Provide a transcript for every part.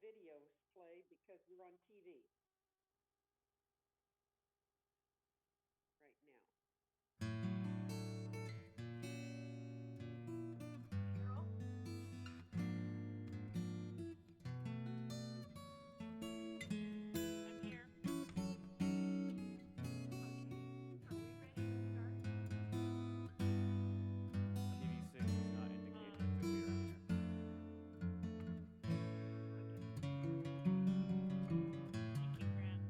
videos play because we're on TV right now. Carol? I'm here. Okay. Are we ready to start? TV6 does not indicate that we are on the air. Thank you, Grant.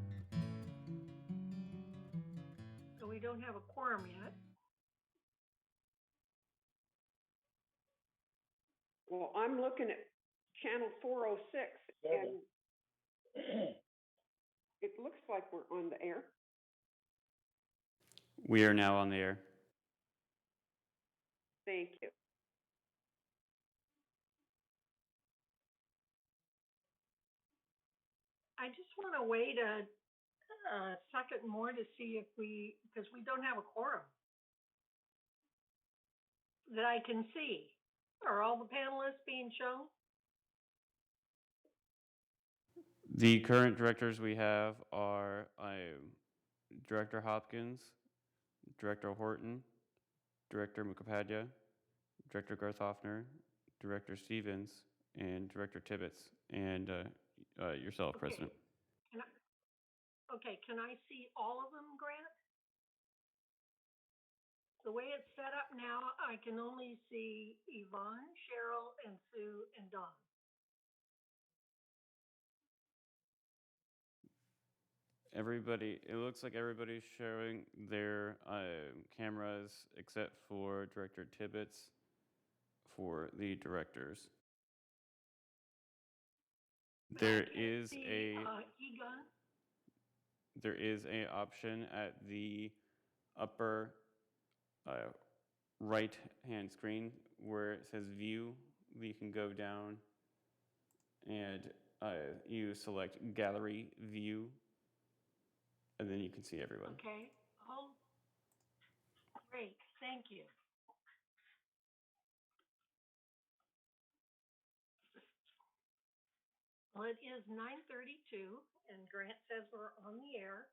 So we don't have a quorum yet. Well, I'm looking at channel 406 and it looks like we're on the air. We are now on the air. Thank you. I just want to wait a second more to see if because we don't have a quorum that I can see. Are all the panelists being shown? The current directors we have are Director Hopkins, Director Horton, Director Mukhopadhyay, Director Garthofner, Director Stevens, and Director Tibbetts, and yourself, Okay. President. Can I see all of them, Grant? The way it's set up now, I can only see Yvonne, Cheryl, and Sue, and Dawn. It looks like everybody's showing their cameras except for Director Tibbetts for the directors. There is Egon. There is an option at the upper right-hand screen where it says View. You can go down and you select Gallery View, and then you can see everyone. Okay. Oh, great. Thank you. Well, it is 9:32, and Grant says we're on the air.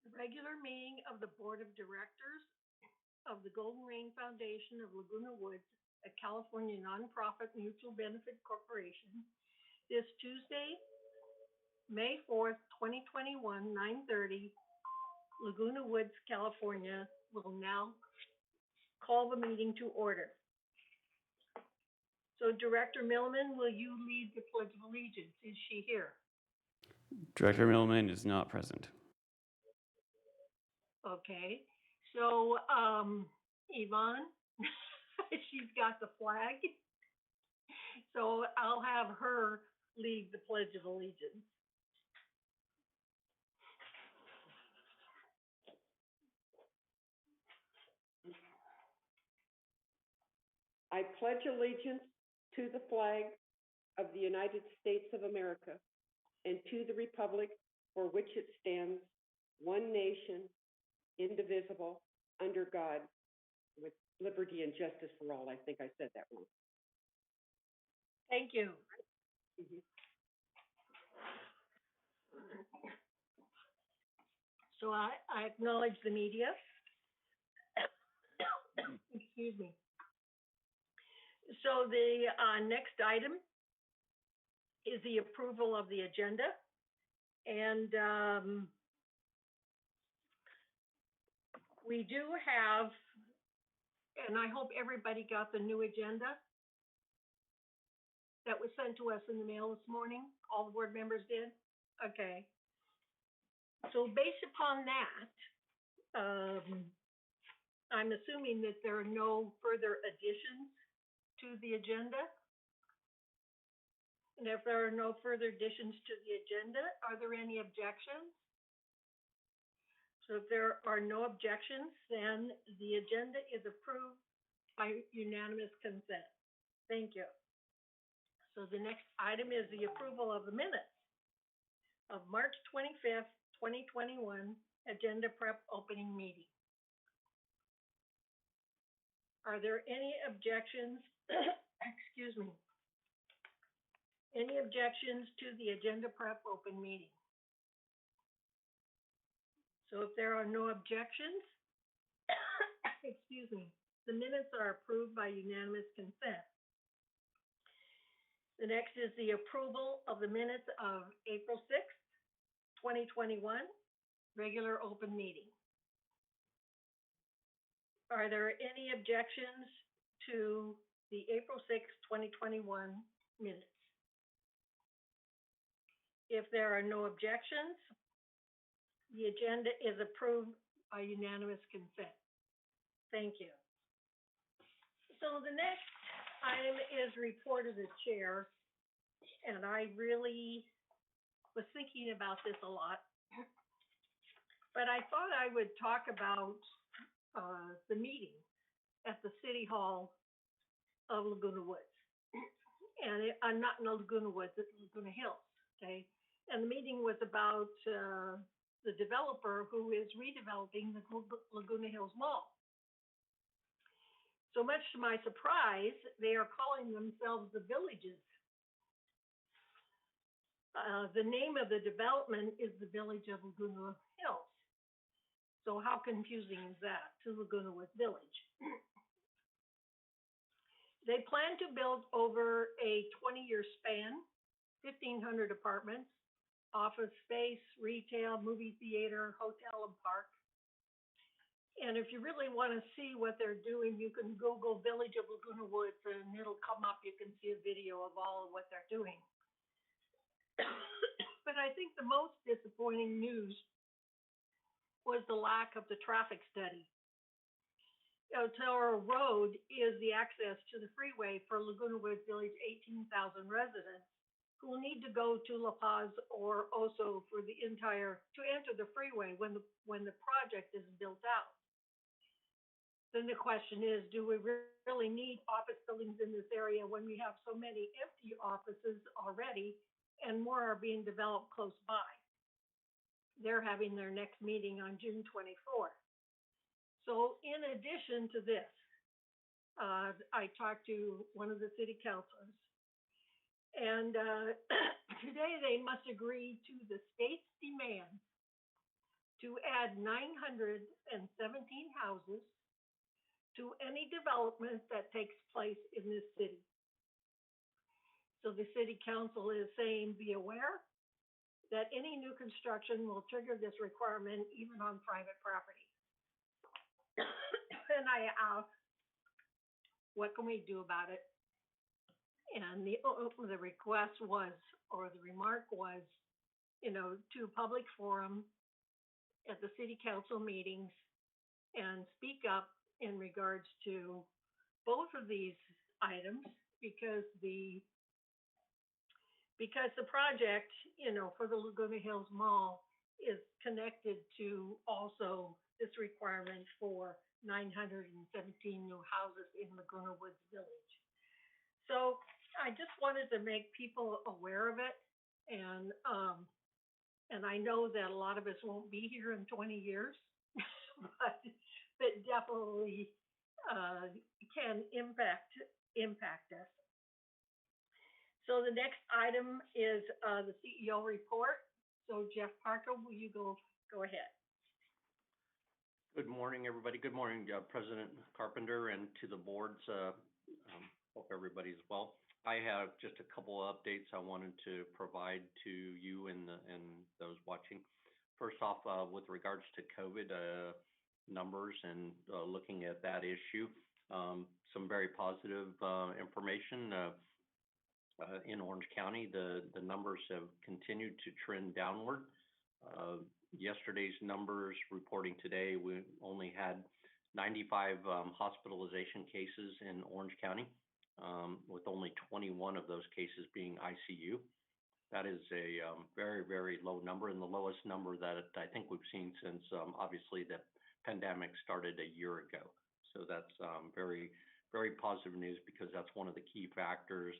The regular meeting of the Board of Directors of the Golden Rain Foundation of Laguna Woods, a California nonprofit mutual benefit corporation, this Tuesday, May 4th, 2021, 9:30, Laguna Woods, California, will now call the meeting to order. So Director Millman, will you lead the Pledge of Allegiance? Is she here? Director Millman is not present. Okay, so Yvonne, she's got the flag. So I'll have her lead the Pledge of Allegiance. I pledge allegiance to the flag of the United States of America and to the republic for which it stands, one nation, indivisible, under God, with liberty and justice for all. I think I said that wrong. Thank you. Mhm. So I acknowledge the media. Excuse me. So the next item is the approval of the agenda. And we do have, and I hope everybody got the new agenda that was sent to us in the mail this morning. All the board members did? Okay. So based upon that, I'm assuming that there are no further additions to the agenda. And if there are no further additions to the agenda, are there any objections? So if there are no objections, then the agenda is approved by unanimous consent. Thank you. So the next item is the approval of the minutes of March 25th, 2021, agenda prep opening meeting. Are there any objections excuse me. Any objections to the agenda prep open meeting? So if there are no objections, excuse me, the minutes are approved by unanimous consent. The next is the approval of the minutes of April 6th, 2021, regular open meeting. Are there any objections to the April 6th, 2021 minutes? If there are no objections, the agenda is approved by unanimous consent. Thank you. So the next item is report of the chair, and I really was thinking about this a lot, but I thought I would talk about the meeting at the City Hall of Laguna Woods. And I'm not in Laguna Woods, it's Laguna Hills, okay? And the meeting was about the developer who is redeveloping the Laguna Hills Mall. So much to my surprise, they are calling themselves the Villages. The name of the development is the Village of Laguna Hills. So how confusing is that to Laguna Woods Village? They plan to build over a 20-year span, 1,500 apartments, office space, retail, movie theater, hotel, and park. And if you really want to see what they're doing, you can Google Village of Laguna Woods and it'll come up. You can see a video of all of what they're doing. But I think the most disappointing news was the lack of the traffic study. Otero Road is the access to the freeway for Laguna Woods Village 18,000 residents who will need to go to La Paz or Oso for the entire, to enter the freeway when the project is built out. Then the question is, do we really need office buildings in this area when we have so many empty offices already and more are being developed close by? They're having their next meeting on June 24th. So in addition to this, I talked to one of the city councilors, and today they must agree to the state's demand to add 917 houses to any development that takes place in this city. So the city council is saying, be aware that any new construction will trigger this requirement even on private property. And I asked, what can we do about it? And the request was, or the remark was, to public forum at the city council meetings and speak up in regards to both of these items, because the project, for the Laguna Hills Mall is connected to also this requirement for 917 new houses in Laguna Woods Village. So I just wanted to make people aware of it, and I know that a lot of us won't be here in 20 years, but definitely can impact us. So the next item is the CEO report. So Jeff Parker, will you go ahead? Good morning, everybody. Good morning, President Carpenter, and to the boards. Hope everybody's well. I have just a couple of updates I wanted to provide to you and those watching. First off, with regards to COVID numbers and looking at that issue, some very positive information. In Orange County, the numbers have continued to trend downward. Yesterday's numbers reporting today, we only had 95 hospitalization cases in Orange County, with only 21 of those cases being ICU. That is a very, very low number, and the lowest number that I think we've seen since obviously the pandemic started a year ago. So that's very, very positive news, because that's one of the key factors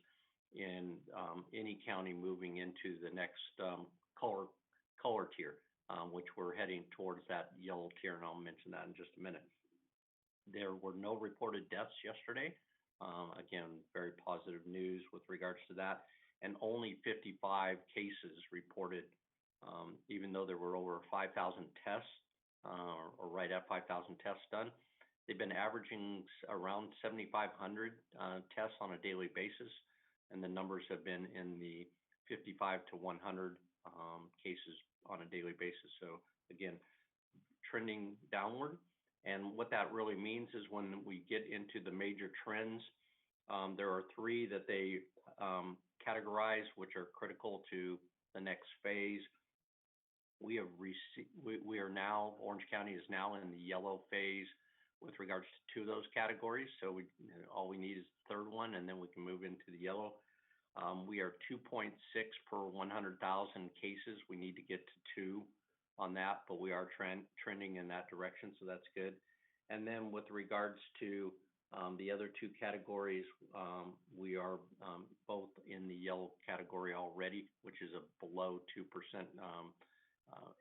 in any county moving into the next color tier, which we're heading towards that yellow tier, and I'll mention that in just a minute. There were no reported deaths yesterday. Again, very positive news with regards to that. And only 55 cases reported, even though there were over 5,000 tests, or right at 5,000 tests done. They've been averaging around 7,500 tests on a daily basis, and the numbers have been in the 55 to 100 cases on a daily basis. So again, trending downward. And what that really means is when we get into the major trends, there are three that they categorize, which are critical to the next phase. We are now, Orange County is now in the yellow phase with regards to two of those categories. So all we need is the third one, and then we can move into the yellow. We are 2.6 per 100,000 cases. We need to get to 2 on that, but we are trending in that direction, so that's good. And then with regards to the other two categories, we are both in the yellow category already, which is a below 2%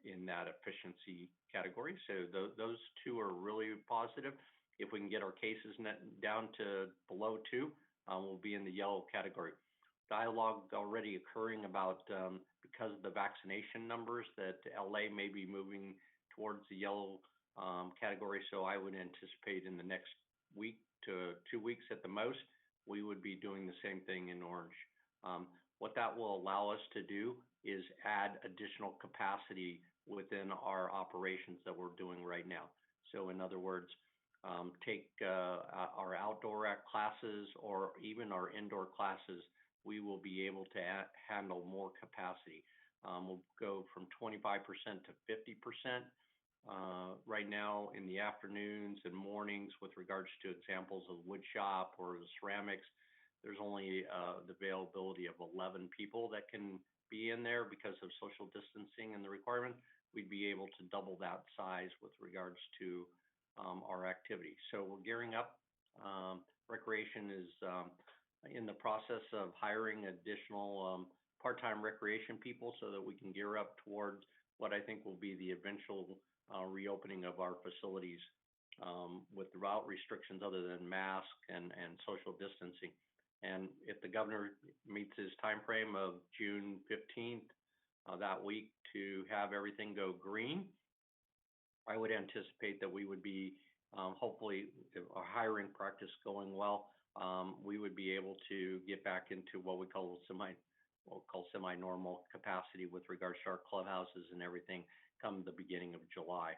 in that efficiency category. So those two are really positive. If we can get our cases down to below 2, we'll be in the yellow category. Dialogue already occurring about, because of the vaccination numbers, that LA may be moving towards the yellow category. So I would anticipate in the next week to 2 weeks at the most, we would be doing the same thing in orange. What that will allow us to do is add additional capacity within our operations that we're doing right now. So in other words, take our outdoor classes or even our indoor classes, we will be able to handle more capacity. We'll go from 25% to 50% right now in the afternoons and mornings with regards to examples of wood shop or the ceramics. There's only the availability of 11 people that can be in there because of social distancing and the requirement. We'd be able to double that size with regards to our activity. So we're gearing up. Recreation is in the process of hiring additional part-time recreation people so that we can gear up towards what I think will be the eventual reopening of our facilities without restrictions other than mask and social distancing. And if the governor meets his time frame of June 15th that week to have everything go green, I would anticipate that we would be hopefully, our hiring practice going well, we would be able to get back into what we call semi-normal capacity with regards to our clubhouses and everything come the beginning of July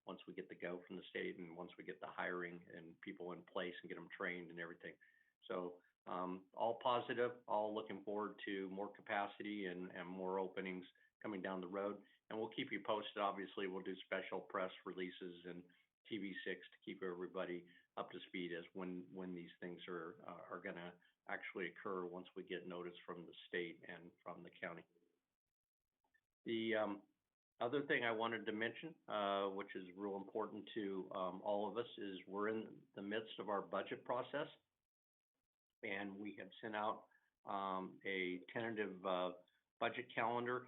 once we get the go from the state and once we get the hiring and people in place and get them trained and everything. So all positive, all looking forward to more capacity and more openings coming down the road. And we'll keep you posted. Obviously, we'll do special press releases and TV6 to keep everybody up to speed as when these things are going to actually occur once we get notice from the state and from the county. The other thing I wanted to mention, which is real important to all of us, is we're in the midst of our budget process. And we have sent out a tentative budget calendar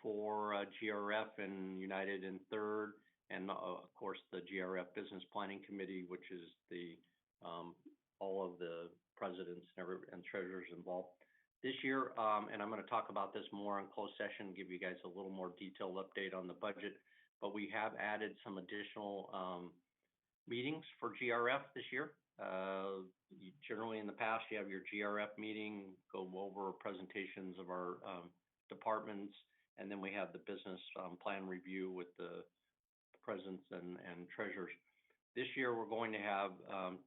for GRF and United and Third, and of course the GRF Business Planning Committee, which is the all of the presidents and treasurers involved this year. And I'm going to talk about this more in closed session, give you guys a little more detailed update on the budget. But we have added some additional meetings for GRF this year. Generally in the past, you have your GRF meeting, go over presentations of our departments, and then we have the business plan review with the presidents and treasurers. This year, we're going to have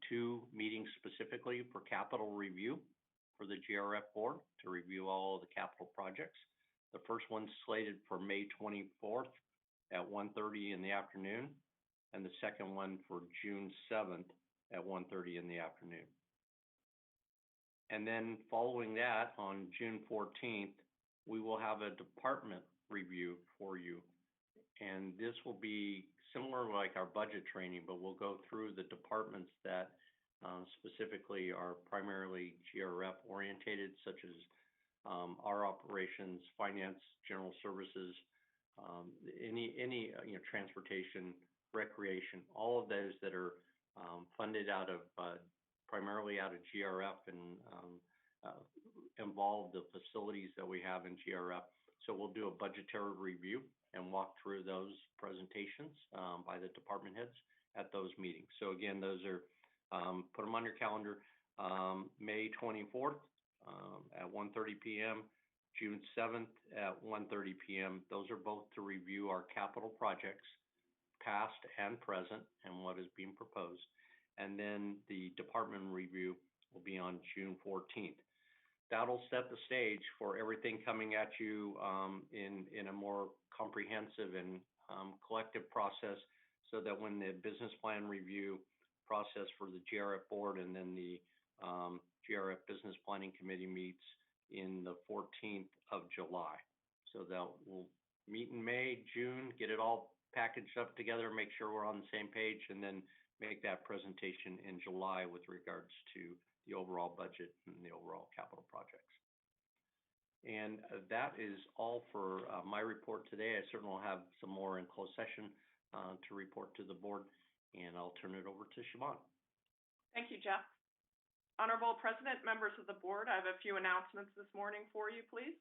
2 meetings specifically for capital review for the GRF board to review all of the capital projects. The first one's slated for May 24th at 1:30 in the afternoon, and the second one for June 7th at 1:30 in the afternoon. And then following that, on June 14th, we will have a department review for you. And this will be similar like our budget training, but we'll go through the departments that specifically are primarily GRF orientated, such as our operations, finance, general services, any transportation, recreation, all of those that are funded out of primarily out of GRF and involve the facilities that we have in GRF. So we'll do a budgetary review and walk through those presentations by the department heads at those meetings. So again, those are, put them on your calendar, May 24th at 1:30 p.m., June 7th at 1:30 p.m. Those are both to review our capital projects, past and present, and what is being proposed. And then the department review will be on June 14th. That'll set the stage for everything coming at you in a more comprehensive and collective process, so that when the business plan review process for the GRF board and then the GRF Business Planning Committee meets in the 14th of July. So that we'll meet in May, June, get it all packaged up together, make sure we're on the same page, and then make that presentation in July with regards to the overall budget and the overall capital projects. And that is all for my report today. I certainly will have some more in closed session to report to the board, and I'll turn it over to Siobhan. Thank you, Jeff. Honorable President, members of the board, I have a few announcements this morning for you, please.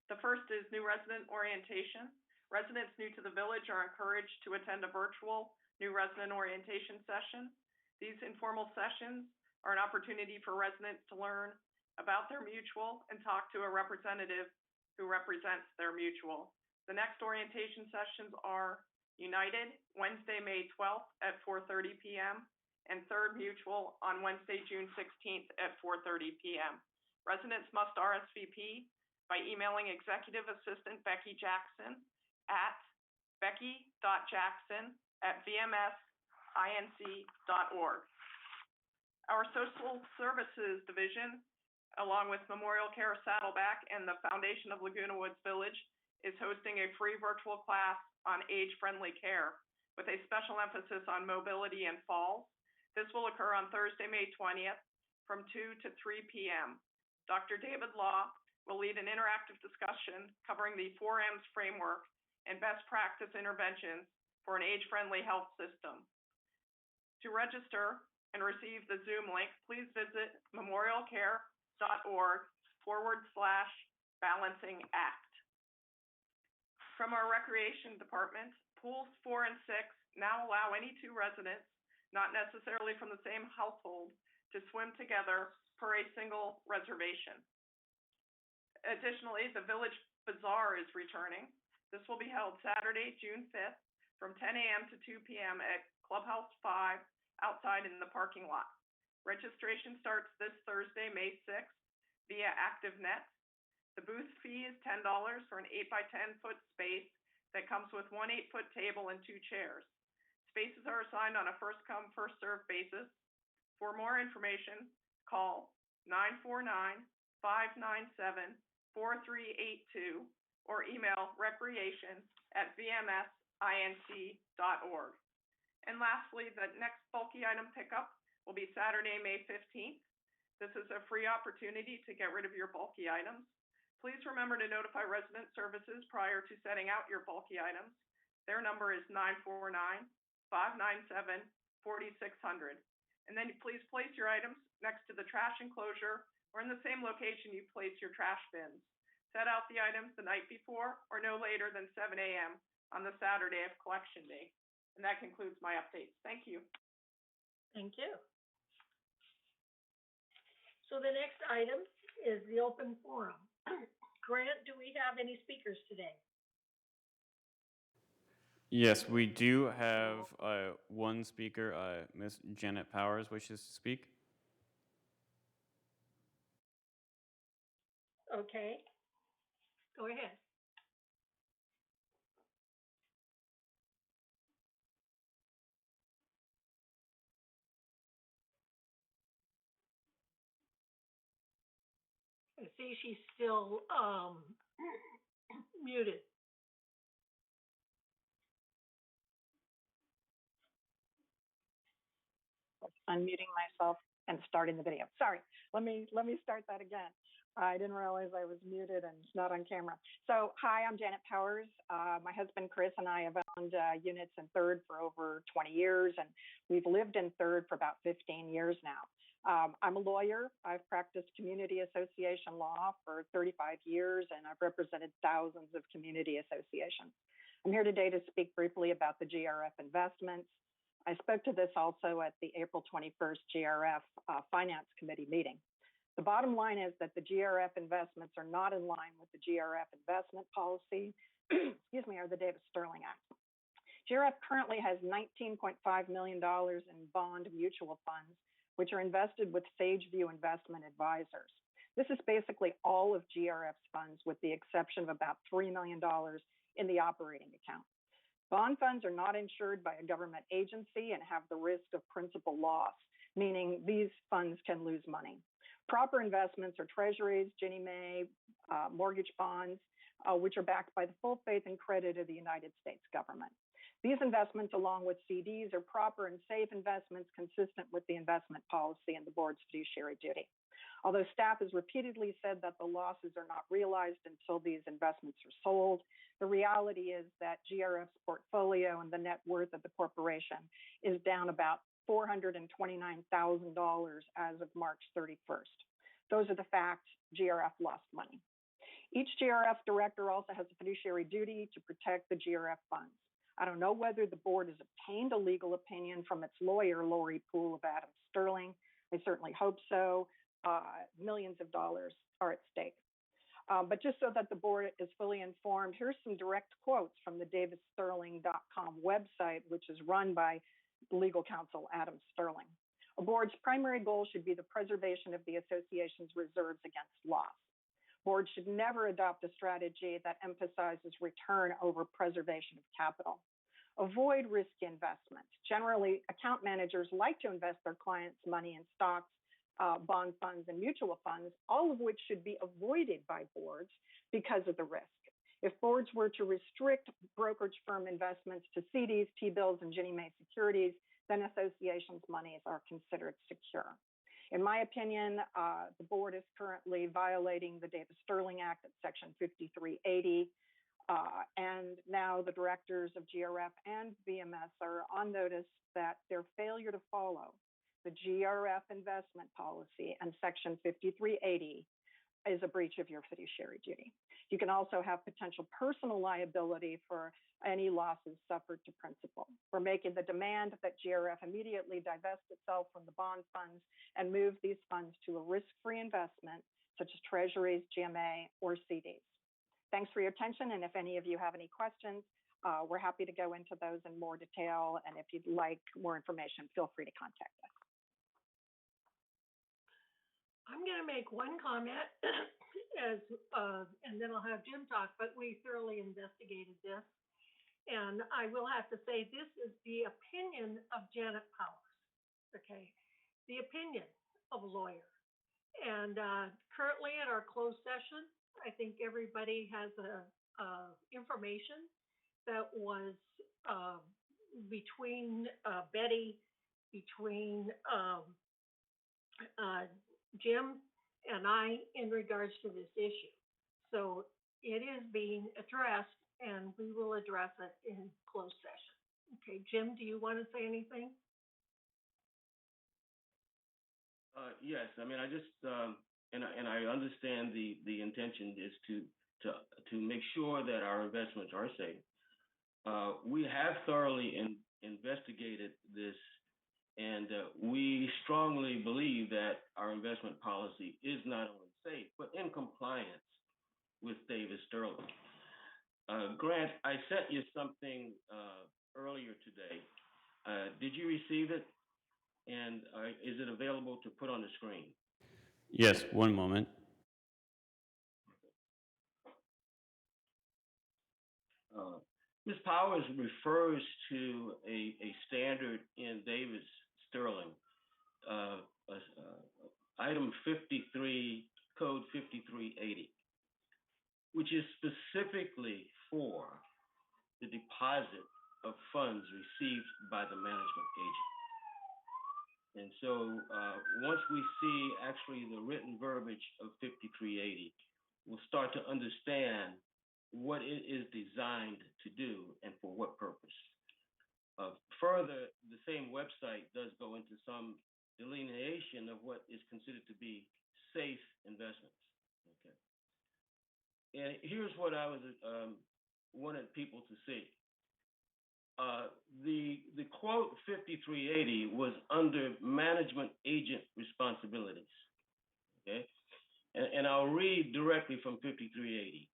The first is new resident orientation. Residents new to the village are encouraged to attend a virtual new resident orientation session. These informal sessions are an opportunity for residents to learn about their mutual and talk to a representative who represents their mutual. The next orientation sessions are United, Wednesday, May 12th at 4:30 p.m. and Third Mutual on Wednesday, June 16th at 4:30 p.m. Residents must RSVP by emailing Executive Assistant Becky Jackson at becky.jackson@vmsinc.org. Our Social Services Division, along with Memorial Care Saddleback and the Foundation of Laguna Woods Village, is hosting a free virtual class on age-friendly care with a special emphasis on mobility and falls. This will occur on Thursday, May 20th from 2 to 3 p.m. Dr. David Law will lead an interactive discussion covering the 4Ms framework and best practice interventions for an age-friendly health system. To register and receive the Zoom link, please visit memorialcare.org/balancing act. From our recreation department, pools 4 and 6 now allow any two residents, not necessarily from the same household, to swim together per a single reservation. Additionally, the Village Bazaar is returning. This will be held Saturday, June 5th from 10 a.m. to 2 p.m. at Clubhouse 5 outside in the parking lot. Registration starts this Thursday, May 6th via ActiveNet. The booth fee is $10 for an 8 by 10 foot space that comes with one 8-foot table and 2 chairs. Spaces are assigned on a first come, first served basis. For more information, call 949-597-4382 or email recreation@vmsinc.org. And lastly, the next bulky item pickup will be Saturday, May 15th. This is a free opportunity to get rid of your bulky items. Please remember to notify resident services prior to setting out your bulky items. Their number is 949-597-4600. And then please place your items next to the trash enclosure or in the same location you place your trash bins. Set out the items the night before or no later than 7 a.m. on the Saturday of collection day. And that concludes my updates. Thank you. Thank you. So the next item is the open forum. Grant, do we have any speakers today? Yes, we do have one speaker. Miss Janet Powers wishes to speak. Okay. Go ahead. I see she's still muted. Unmuting myself and starting the video. Sorry, let me start that again. I didn't realize I was muted and not on camera. So, hi, I'm Janet Powers. My husband Chris and I have owned units in Third for over 20 years, and we've lived in Third for about 15 years now. I'm a lawyer. I've practiced community association law for 35 years, and I've represented thousands of community associations. I'm here today to speak briefly about the GRF investments. I spoke to this also at the April 21st GRF Finance Committee meeting. The bottom line is that the GRF investments are not in line with the GRF investment policy, excuse me, or the Davis-Sterling Act. GRF currently has $19.5 million in bond mutual funds, which are invested with Sageview Investment Advisors. This is basically all of GRF's funds, with the exception of about $3 million in the operating account. Bond funds are not insured by a government agency and have the risk of principal loss, meaning these funds can lose money. Proper investments are treasuries, Ginnie Mae, mortgage bonds, which are backed by the full faith and credit of the United States government. These investments, along with CDs, are proper and safe investments consistent with the investment policy and the board's fiduciary duty. Although staff has repeatedly said that the losses are not realized until these investments are sold, the reality is that GRF's portfolio and the net worth of the corporation is down about $429,000 as of March 31st. Those are the facts. GRF lost money. Each GRF director also has a fiduciary duty to protect the GRF funds. I don't know whether the board has obtained a legal opinion from its lawyer, Lori Poole of Adams Sterling. I certainly hope so. Millions of dollars are at stake. But just so that the board is fully informed, here's some direct quotes from the davissterling.com website, which is run by legal counsel Adam Sterling. A board's primary goal should be the preservation of the association's reserves against loss. Boards should never adopt a strategy that emphasizes return over preservation of capital. Avoid risky investments. Generally, account managers like to invest their clients' money in stocks, bond funds, and mutual funds, all of which should be avoided by boards because of the risk. If boards were to restrict brokerage firm investments to CDs, T-bills, and Ginnie Mae securities, then associations' monies are considered secure. In my opinion, the board is currently violating the Davis-Sterling Act at Section 5380, and now the directors of GRF and VMS are on notice that their failure to follow the GRF investment policy and Section 5380 is a breach of your fiduciary duty. You can also have potential personal liability for any losses suffered to principal. We're making the demand that GRF immediately divest itself from the bond funds and move these funds to a risk-free investment, such as treasuries, GMA, or CDs. Thanks for your attention, and if any of you have any questions, we're happy to go into those in more detail, and if you'd like more information, feel free to contact us. I'm going to make one comment and then I'll have Jim talk, but we thoroughly investigated this. And I will have to say, this is the opinion of Janet Powers, okay? The opinion of a lawyer. And currently at our closed session, I think everybody has information that was between Betty, between Jim and I in regards to this issue. So it is being addressed, and we will address it in closed session. Okay, Jim, do you want to say anything? Yes, I mean, I just and I understand the intention is to make sure that our investments are safe. We have thoroughly investigated this, and we strongly believe that our investment policy is not only safe, but in compliance with Davis-Sterling. Grant, I sent you something earlier today. Did you receive it? And is it available to put on the screen? Yes, one moment. Ms. Powers refers to a standard in Davis-Sterling, item 53, code 5380, which is specifically for the deposit of funds received by the management agent. And so once we see actually the written verbiage of 5380, we'll start to understand what it is designed to do and for what purpose. Further, the same website does go into some delineation of what is considered to be safe investments. Okay. And here's what I was wanted people to see. The quote 5380 was under management agent responsibilities. Okay, and I'll read directly from 5380.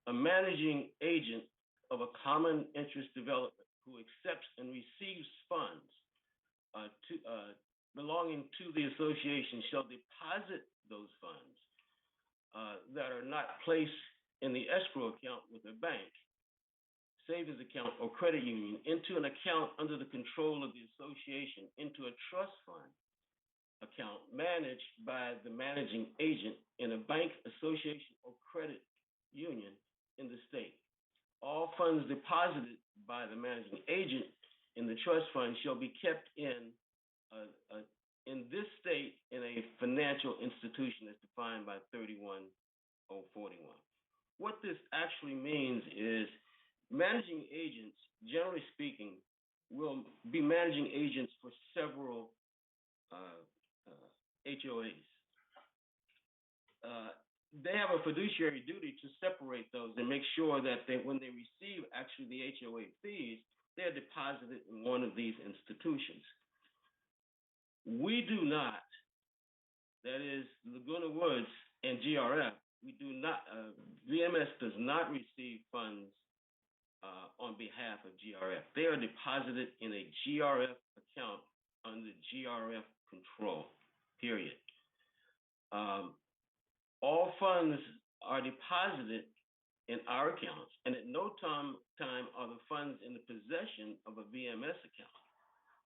A managing agent of a common interest development who accepts and receives funds belonging to the association shall deposit those funds that are not placed in the escrow account with a bank, savings account, or credit union into an account under the control of the association into a trust fund account managed by the managing agent in a bank, association, or credit union in the state. All funds deposited by the managing agent in the trust fund shall be kept in this state in a financial institution as defined by 31041. What this actually means is managing agents, generally speaking, will be managing agents for several HOAs. They have a fiduciary duty to separate those and make sure that when they receive actually the HOA fees, they're deposited in one of these institutions. We do not, that is Laguna Woods and GRF, we do not, VMS does not receive funds on behalf of GRF. They are deposited in a GRF account under GRF control, period. All funds are deposited in our accounts, and at no time are the funds in the possession of a VMS account.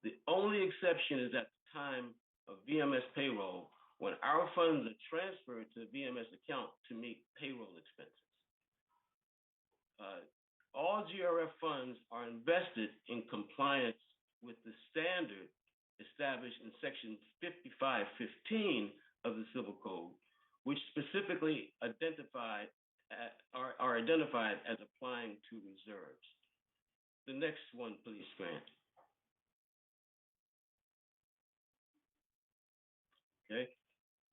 The only exception is at the time of VMS payroll, when our funds are transferred to the VMS account to meet payroll expenses. All GRF funds are invested in compliance with the standard established in Section 5515 of the Civil Code, which specifically are identified as applying to reserves. The next one, please, Grant. Okay.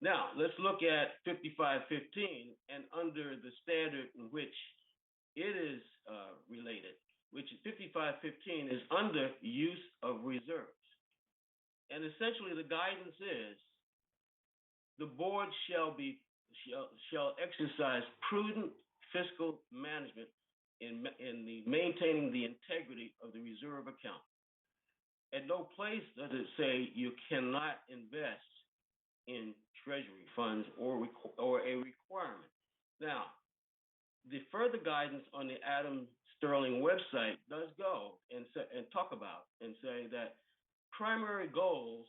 Now, let's look at 5515 and under the standard in which it is related, which is 5515 is under use of reserves. And essentially the guidance is the board shall exercise prudent fiscal management in maintaining the integrity of the reserve account. At no place does it say you cannot invest in treasury funds or a requirement. Now, the further guidance on the Adam Sterling website does go and talk about and say that primary goals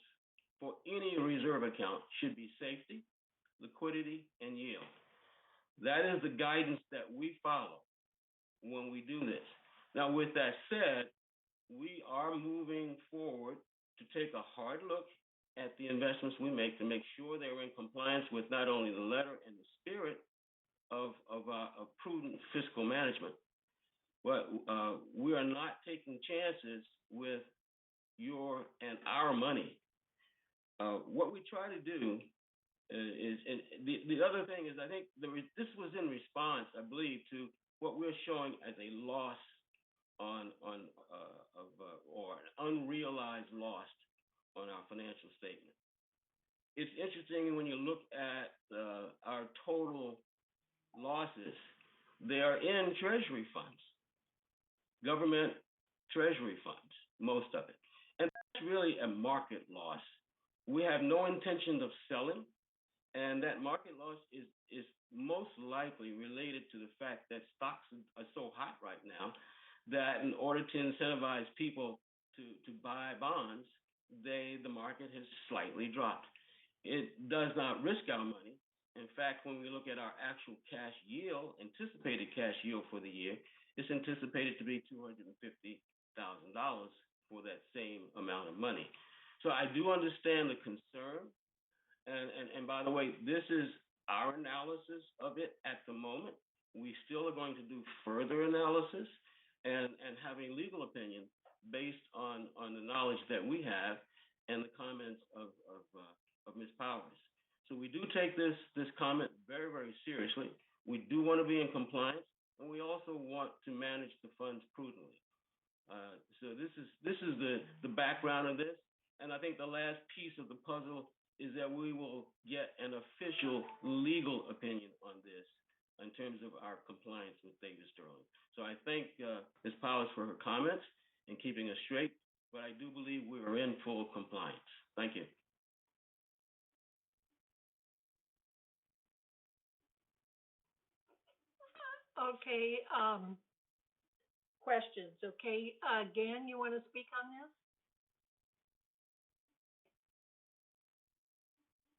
for any reserve account should be safety, liquidity, and yield. That is the guidance that we follow when we do this. Now, with that said, we are moving forward to take a hard look at the investments we make to make sure they're in compliance with not only the letter and the spirit of prudent fiscal management, but we are not taking chances with your and our money. What we try to do is, and the other thing is, I think this was in response, I believe, to what we're showing as a loss or an unrealized loss on our financial statement. It's interesting when you look at our total losses, they are in treasury funds, government treasury funds, most of it. And that's really a market loss. We have no intention of selling, and that market loss is most likely related to the fact that stocks are so hot right now that in order to incentivize people to buy bonds, the market has slightly dropped. It does not risk our money. In fact, when we look at our actual cash yield, anticipated cash yield for the year, it's anticipated to be $250,000 for that same amount of money. So I do understand the concern. And by the way, this is our analysis of it at the moment. We still are going to do further analysis and have a legal opinion based on the knowledge that we have and the comments of Ms. Powers. So we do take this comment very, very seriously. We do want to be in compliance, and we also want to manage the funds prudently. So this is the background of this, and I think the last piece of the puzzle is that we will get an official legal opinion on this in terms of our compliance with David Sterling. So I thank Ms. Powers for her comments and keeping us straight, but I do believe we are in full compliance. Thank you. Okay, questions, okay? Dan, you want to speak on this?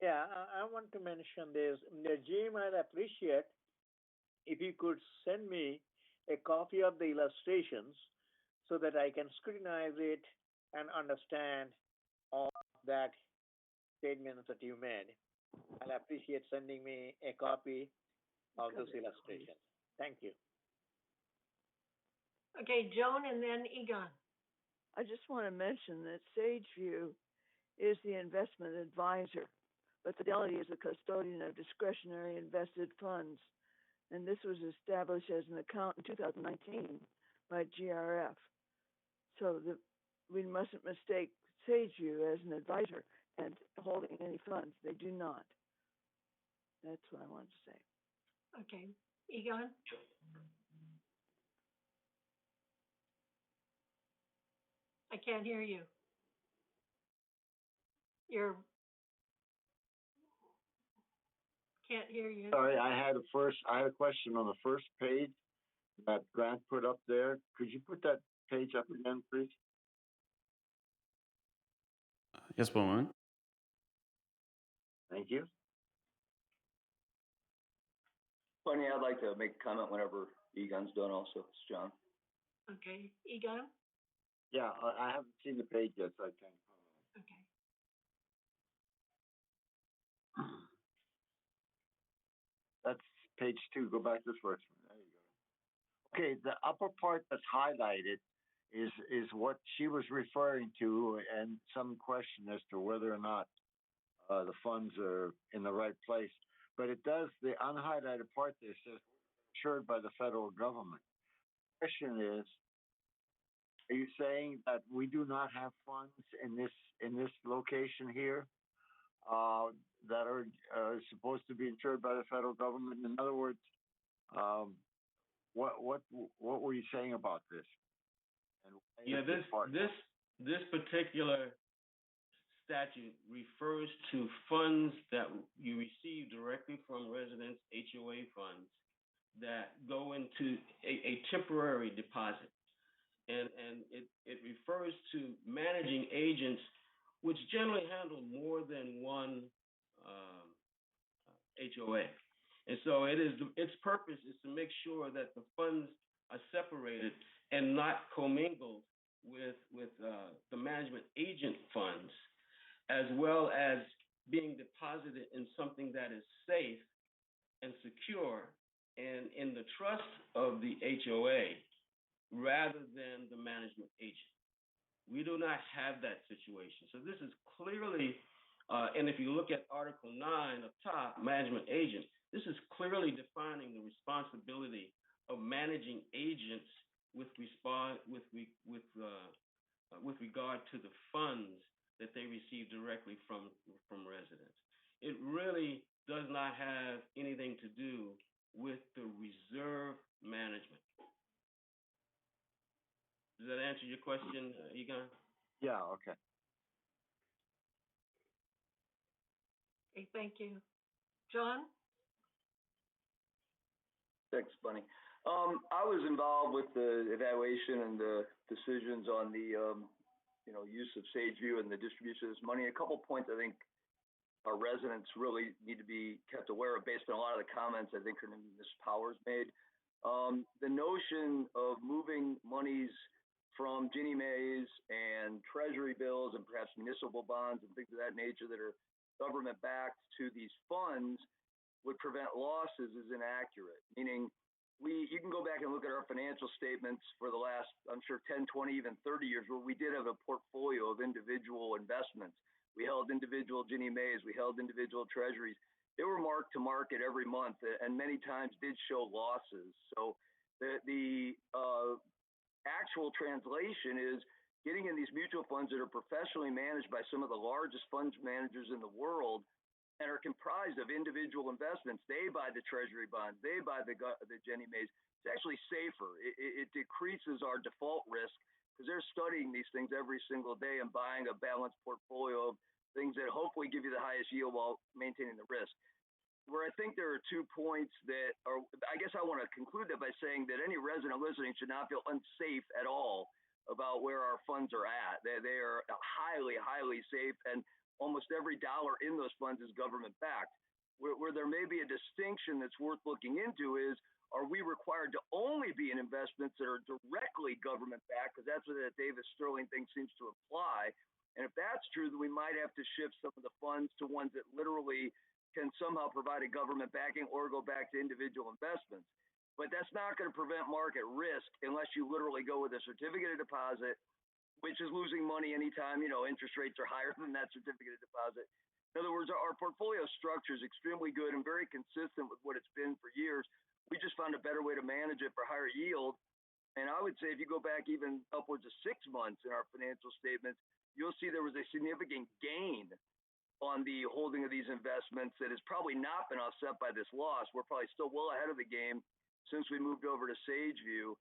Yeah, I want to mention this. Jim, I'd appreciate if you could send me a copy of the illustrations so that I can scrutinize it and understand all that statements that you made. I'll appreciate sending me a copy of those illustrations. Thank you. Okay, Joan and then Egon. I just want to mention that Sageview is the investment advisor, but Fidelity is the custodian of discretionary invested funds. And this was established as an account in 2019 by GRF. So we mustn't mistake Sageview as an advisor and holding any funds. They do not. That's what I wanted to say. Okay, Egon? I can't hear you. Can't hear you. Sorry, I had a question on the first page that Grant put up there. Could you put that page up again, please? Yes, one moment. Thank you. Funny, I'd like to make a comment whenever Egon's done also. It's John. Okay, Egon? Yeah, I haven't seen the page yet, so I can't comment. Okay. That's page 2. Go back this way. There you go. Okay, the upper part that's highlighted is what she was referring to, and some question as to whether or not the funds are in the right place. But it does, the unhighlighted part there says insured by the federal government. The question is, are you saying that we do not have funds in this location here that are supposed to be insured by the federal government? In other words, what were you saying about this? And yeah, this particular statute refers to funds that you receive directly from residents, HOA funds, that go into a temporary deposit. And it refers to managing agents, which generally handle more than one HOA. And so its purpose is to make sure that the funds are separated and not commingled with the management agent funds, as well as being deposited in something that is safe and secure and in the trust of the HOA rather than the management agent. We do not have that situation. So this is clearly, and if you look at Article 9 up top, management agent, this is clearly defining the responsibility of managing agents with regard to the funds that they receive directly from residents. It really does not have anything to do with the reserve management. Does that answer your question, Egon? Yeah, okay. Okay, thank you. John? Thanks, Bunny. I was involved with the evaluation and the decisions on the use of Sageview and the distribution of this money. A couple points I think our residents really need to be kept aware of based on a lot of the comments I think Ms. Powers made. The notion of moving monies from Ginnie Mae's and treasury bills and perhaps municipal bonds and things of that nature that are government backed to these funds would prevent losses is inaccurate. Meaning you can go back and look at our financial statements for the last, I'm sure 10, 20, even 30 years where we did have a portfolio of individual investments. We held individual Ginnie Mae's, we held individual treasuries. They were marked to market every month and many times did show losses. So the actual translation is getting in these mutual funds that are professionally managed by some of the largest funds managers in the world and are comprised of individual investments. They buy the treasury bonds, they buy the Ginnie Mae's. It's actually safer. It decreases our default risk because they're studying these things every single day and buying a balanced portfolio of things that hopefully give you the highest yield while maintaining the risk. Where I think there are 2 points that are, I guess I want to conclude that by saying that any resident listening should not feel unsafe at all about where our funds are at. They are highly, highly safe, and almost every dollar in those funds is government backed. Where there may be a distinction that's worth looking into is, are we required to only be in investments that are directly government backed? Because that's what that Davis Sterling thing seems to imply. And if that's true, then we might have to shift some of the funds to ones that literally can somehow provide a government backing or go back to individual investments. But that's not going to prevent market risk unless you literally go with a certificate of deposit, which is losing money anytime, interest rates are higher than that certificate of deposit. In other words, our portfolio structure is extremely good and very consistent with what it's been for years. We just found a better way to manage it for higher yield. And I would say if you go back even upwards of 6 months in our financial statements, you'll see there was a significant gain on the holding of these investments that has probably not been offset by this loss. We're probably still well ahead of the game since we moved over to SageView.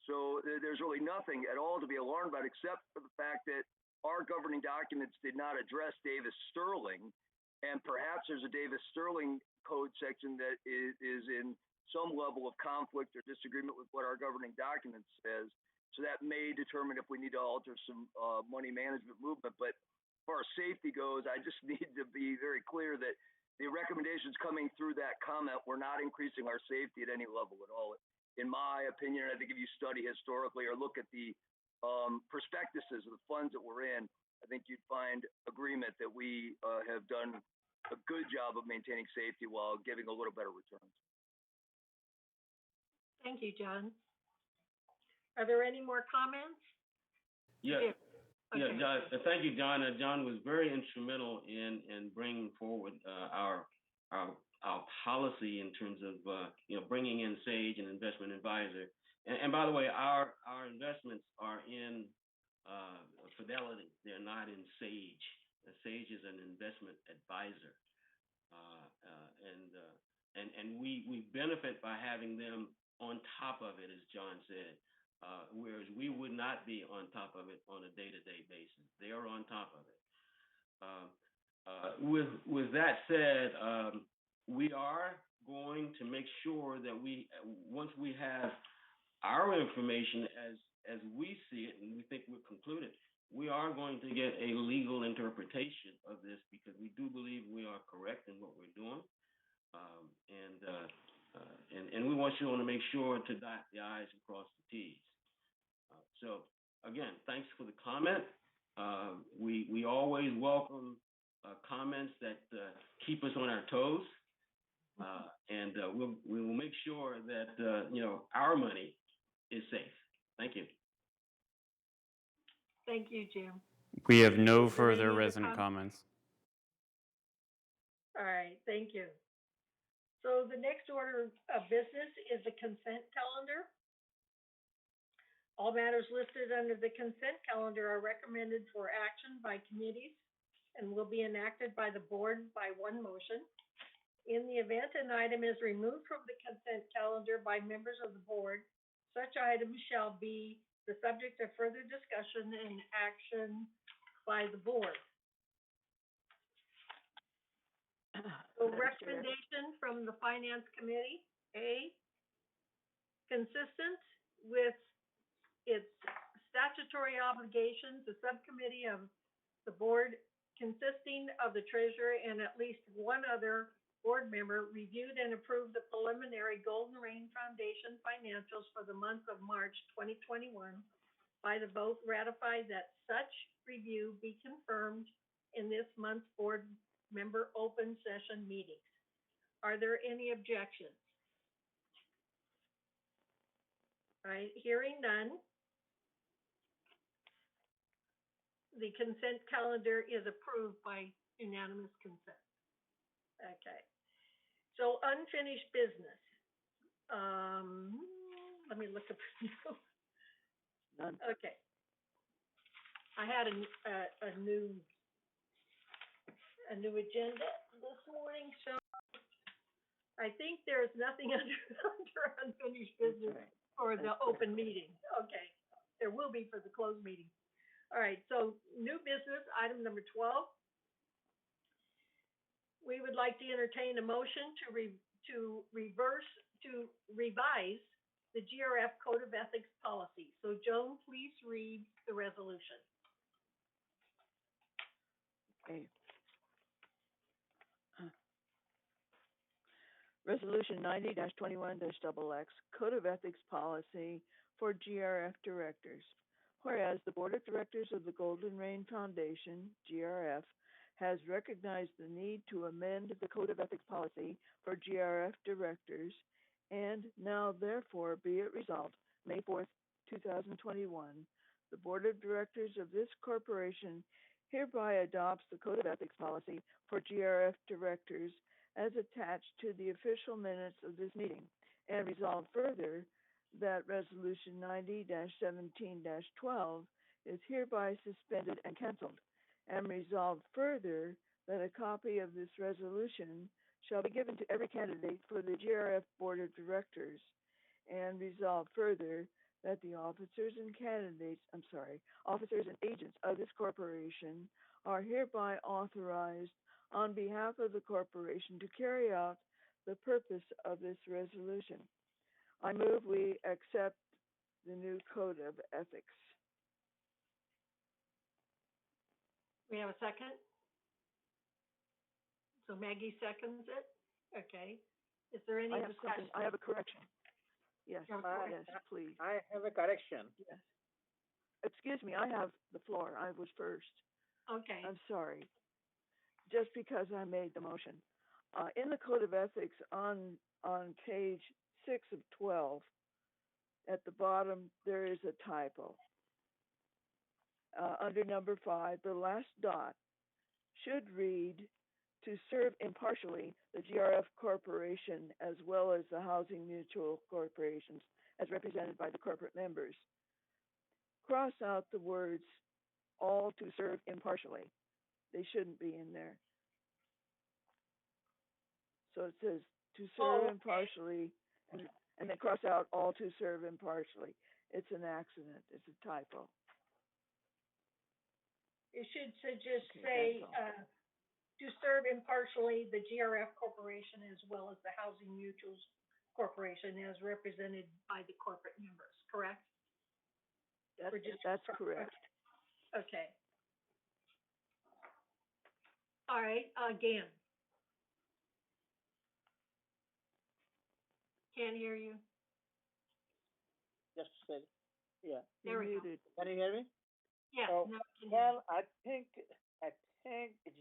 So there's really nothing at all to be alarmed about except for the fact that our governing documents did not address Davis Sterling. And perhaps there's a Davis Sterling code section that is in some level of conflict or disagreement with what our governing document says. So that may determine if we need to alter some money management movement. But as far as safety goes, I just need to be very clear that the recommendations coming through that comment were not increasing our safety at any level at all. In my opinion, I think if you study historically or look at the prospectuses of the funds that we're in, I think you'd find agreement that we have done a good job of maintaining safety while giving a little better returns. Thank you, John. Are there any more comments? Yeah. Okay. Yeah, John, thank you, John. John was very instrumental in bringing forward our policy in terms of bringing in Sage, an investment advisor. And by the way, our investments are in Fidelity. They're not in Sage. Sage is an investment advisor, and we benefit by having them on top of it, as John said. Whereas we would not be on top of it on a day-to-day basis. They are on top of it. With that said, we are going to make sure that once we have our information as we see it, and we think we're concluded, we are going to get a legal interpretation of this because we do believe we are correct in what we're doing. And we want to make sure to dot the I's and cross the T's. So again, thanks for the comment. We always welcome comments that keep us on our toes, and we will make sure that our money is safe. Thank you. Thank you, Jim. We have no Is there any further other resident comments. All right, thank you. So the next order of business is the consent calendar. All matters listed under the consent calendar are recommended for action by committees and will be enacted by the board by one motion. In the event an item is removed from the consent calendar by members of the board, such items shall be the subject of further discussion and action by the board. So recommendation from the Finance Committee, A, consistent with its statutory obligations, the subcommittee of the board consisting of the treasurer and at least one other board member reviewed and approved the preliminary Golden Rain Foundation financials for the month of March 2021 by the vote ratify that such review be confirmed in this month's board member open session meetings. Are there any objections? All right, hearing none. The consent calendar is approved by unanimous consent. Okay. So unfinished business. Let me look up. None. Okay. I had a new agenda this morning, so I think there's nothing under unfinished business right. for the That's open meeting. Okay, there will be for the closed meeting. All right, so new business, item number 12. We would like to entertain a motion to revise the GRF Code of Ethics policy. So Joan, please read the resolution. Okay. Resolution 90-21-XX, Code of Ethics Policy for GRF Directors. Whereas the Board of Directors of the Golden Rain Foundation, GRF, has recognized the need to amend the Code of Ethics Policy for GRF Directors, and now therefore be it resolved, May 4th, 2021, the Board of Directors of this corporation hereby adopts the Code of Ethics Policy for GRF Directors as attached to the official minutes of this meeting, and resolved further that Resolution 90-17-12 is hereby suspended and canceled, and resolved further that a copy of this resolution shall be given to every candidate for the GRF Board of Directors, and resolved further that the officers and agents of this corporation are hereby authorized on behalf of the corporation to carry out the purpose of this resolution. I move we accept the new Code of Ethics. We have a second? So Maggie seconds it? Okay. Is there any discussion? I have a correction. Yes, Okay. yes, please. I have a correction. Yes. Excuse me, I have the floor. I was first. Okay. I'm sorry. Just because I made the motion. In the Code of Ethics on page 6 of 12, at the bottom, there is a typo. Under number 5, the last dot should read, to serve impartially the GRF Corporation as well as the Housing Mutual Corporations as represented by the corporate members. Cross out the words, all to serve impartially. They shouldn't be in there. So it says to serve impartially, and then cross out all to serve impartially. It's an accident. It's a typo. It should just Okay, say, to serve impartially the GRF Corporation as well as the Housing Mutuals Corporation as represented by the corporate members, correct? That's correct. Okay. All right, again. Can't hear you. Just a second. Yeah. There we go. Muted. Can you hear me? Yeah, Oh, now I can hear you. Well, I think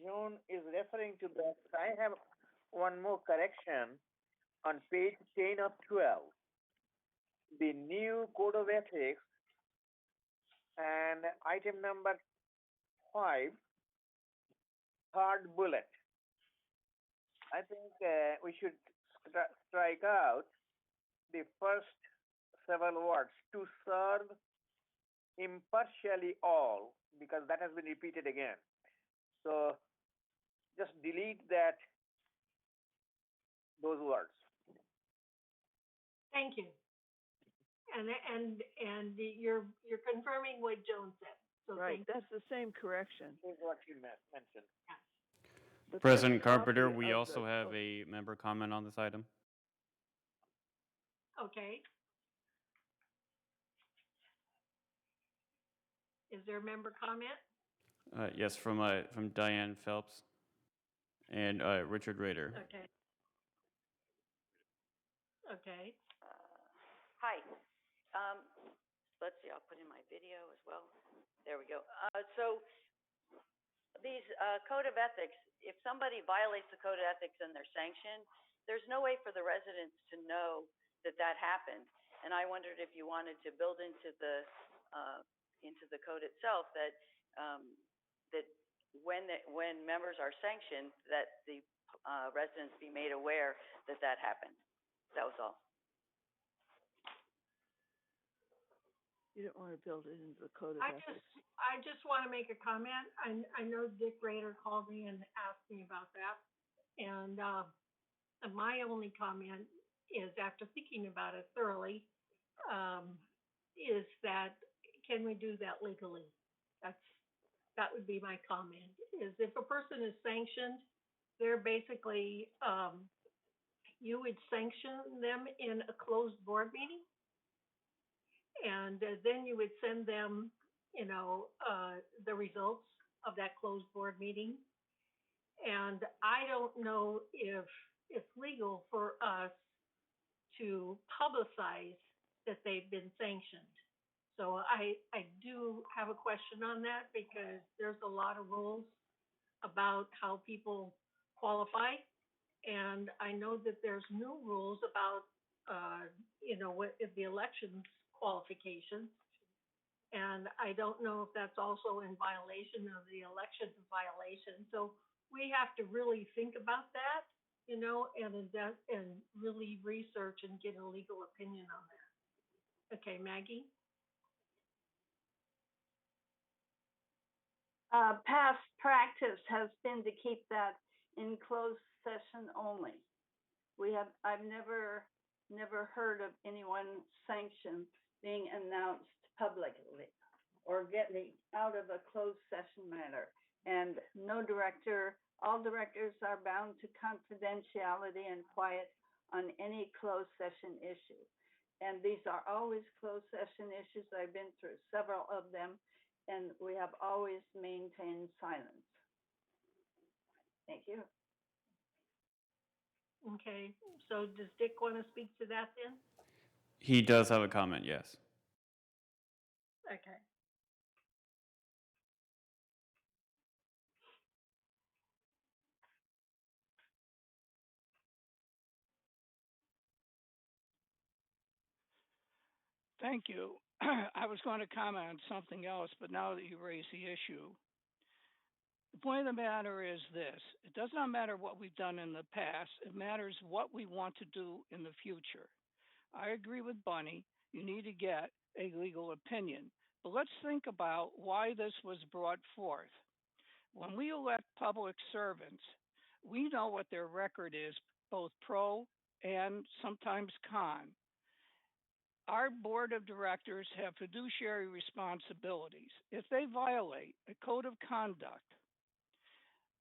Joan is referring to that. I have one more correction on page 10 of 12. The new Code of Ethics and item number 5, third bullet. I think we should strike out the first several words, to serve impartially all, because that has been repeated again. So just delete those words. Thank you. And you're confirming what Joan said. So Right, thank you. that's the same correction. Is what you mentioned. The President first Carpenter, copy we of also the- have a member comment on this item. Okay. Is there a member comment? Yes, from Diane Phelps and Richard Rader. Okay. Okay. Hi. let's see, I'll put in my video as well. There we go. So these code of ethics, if somebody violates the code of ethics and they're sanctioned, there's no way for the residents to know that that happened. And I wondered if you wanted to build into the code itself that that when members are sanctioned, that the residents be made aware that that happened. That was all. You don't want to build it into the code of ethics. I just want to make a comment. I know Dick Rader called me and asked me about that. And my only comment is, after thinking about it thoroughly, is that can we do that legally? That would be my comment, is if a person is sanctioned, they're basically, you would sanction them in a closed board meeting. And then you would send them, the results of that closed board meeting. And I don't know if it's legal for us to publicize that they've been sanctioned. So I do have a question on that, because there's a lot of rules about how people qualify. And I know that there's new rules about, what if the elections qualifications. And I don't know if that's also in violation of the elections violation. So we have to really think about that, and really research and get a legal opinion on that. Okay, Maggie? Past practice has been to keep that in closed session only. I've never heard of anyone sanctioned being announced publicly or getting out of a closed session matter. And all directors are bound to confidentiality and quiet on any closed session issue. And these are always closed session issues. I've been through several of them, and we have always maintained silence. Thank you. Okay, so does Dick want to speak to that then? He does have a comment, yes. Okay. Thank you. I was going to comment on something else, but now that you raise the issue, the point of the matter is this. It does not matter what we've done in the past. It matters what we want to do in the future. I agree with Bunny. You need to get a legal opinion. But let's think about why this was brought forth. When we elect public servants, we know what their record is, both pro and sometimes con. Our board of directors have fiduciary responsibilities. If they violate a code of conduct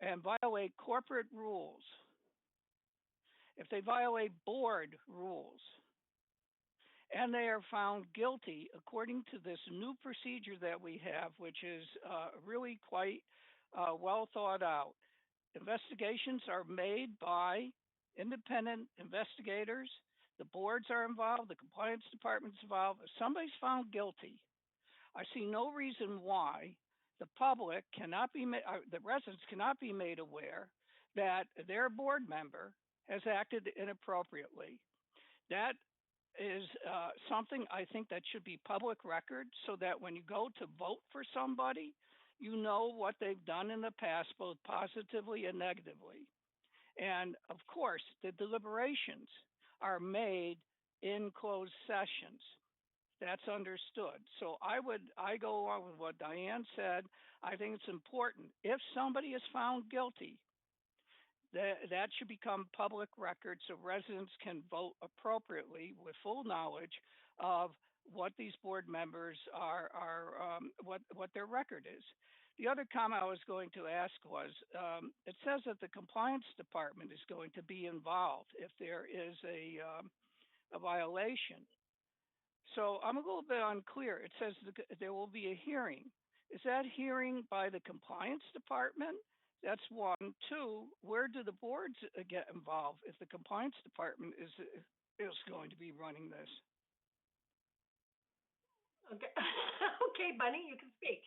and violate corporate rules, if they violate board rules, and they are found guilty according to this new procedure that we have, which is really quite well thought out. Investigations are made by independent investigators. The boards are involved, the compliance department's involved. If somebody's found guilty, I see no reason why the public cannot be the residents cannot be made aware that their board member has acted inappropriately. That is something I think that should be public record, so that when you go to vote for somebody, you know what they've done in the past, both positively and negatively. And of course, the deliberations are made in closed sessions. That's understood. So I go along with what Diane said. I think it's important. If somebody is found guilty, that should become public record so residents can vote appropriately with full knowledge of what these board members are what their record is. The other comment I was going to ask was, it says that the compliance department is going to be involved if there is a violation. So I'm a little bit unclear. It says there will be a hearing. Is that hearing by the compliance department? That's one. Two, where do the boards get involved if the compliance department is going to be running this? Okay, okay, Bunny, you can speak.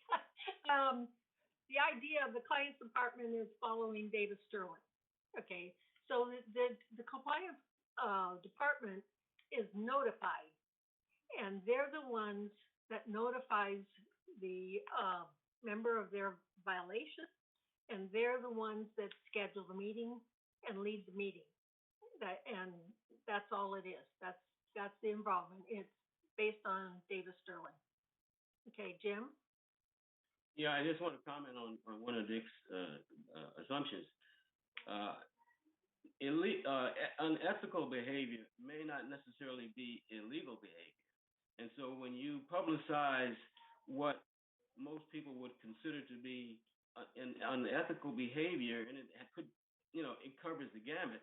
The idea of the compliance department is following Davis Sterling. Okay, so the compliance, department is notified, and they're the ones that notifies the, member of their violation, and they're the ones that schedule the meeting and lead the meeting. And that's all it is. That's the involvement. It's based on Davis Sterling. Okay, Jim? Yeah, I just want to comment on one of Dick's assumptions. Unethical behavior may not necessarily be illegal behavior. And so when you publicize what most people would consider to be an unethical behavior, and it could, it covers the gamut,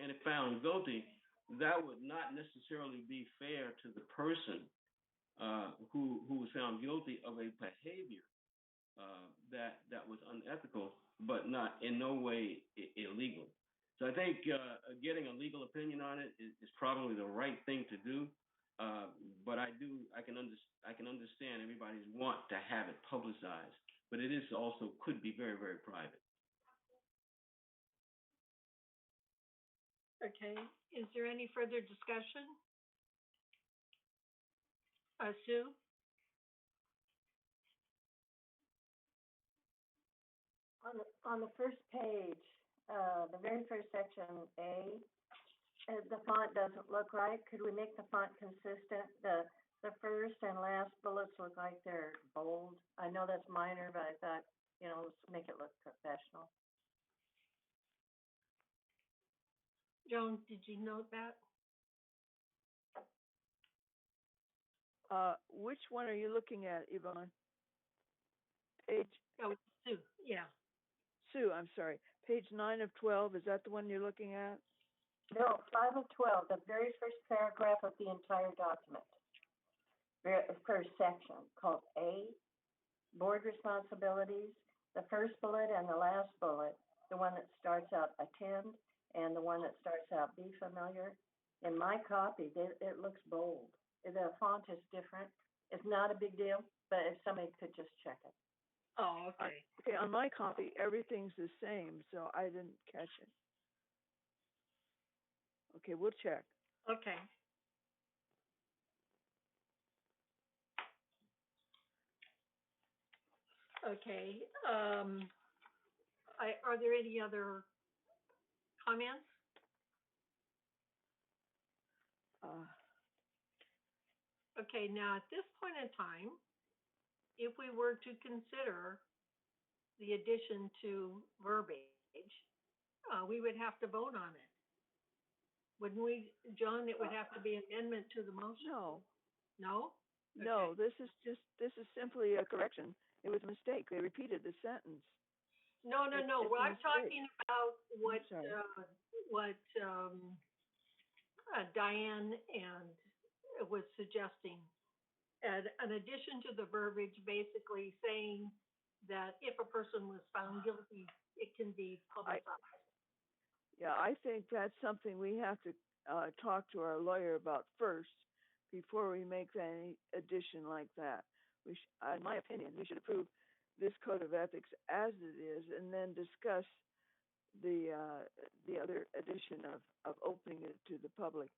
and if found guilty, that would not necessarily be fair to the person who was found guilty of a behavior that was unethical, but not in no way illegal. So I think getting a legal opinion on it is probably the right thing to do. But I can understand everybody's want to have it publicized, but it is also could be very, very private. Okay, is there any further discussion? Sue? On the first page, the very first section, A, the font doesn't look right. Could we make the font consistent? The first and last bullets look like they're bold. I know that's minor, but I thought, let's make it look professional. Joan, did you note that? Which one are you looking at, Yvonne? Page? Oh, Sue, yeah. Sue, I'm sorry. Page 9 of 12, is that the one you're looking at? No, 5 of 12, the very first paragraph of the entire document. First section called A, Board Responsibilities. The first bullet and the last bullet, the one that starts out attend and the one that starts out be familiar. In my copy, it looks bold. The font is different. It's not a big deal, but if somebody could just check it. Oh, okay. Okay, on my copy, everything's the same, so I didn't catch it. Okay, we'll check. Okay. Okay, are there any other comments? Okay, now at this point in time, if we were to consider the addition to verbiage, we would have to vote on it. Wouldn't we, John? It would have to be an amendment to the motion. No. No? No, this is simply a correction. It was a mistake. They repeated the sentence. No. Well, I'm talking about what Diane and was suggesting. An addition to the verbiage, basically saying that if a person was found guilty, it can be publicized. I think that's something we have to talk to our lawyer about first before we make any addition like that. In my opinion, we should approve this code of ethics as it is, and then discuss the other addition of opening it to the public.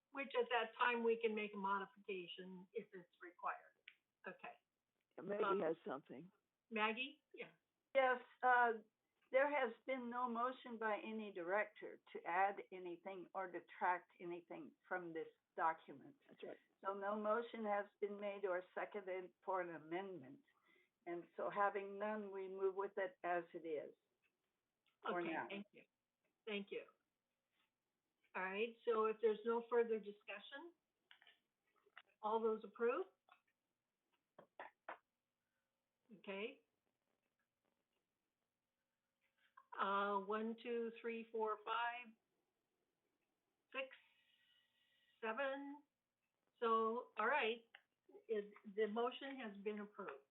Which at that time we can make a modification if it's required. Okay. Maggie has something. Maggie? Yeah. Yes, there has been no motion by any director to add anything or detract anything from this document. That's right. So no motion has been made or seconded for an amendment. And so having none, we move with it as it is. Okay, thank you. Thank you. All right, so if there's no further discussion, all those approve? Okay. 1, 2, 3, 4, 5, 6, 7. So, all right, the motion has been approved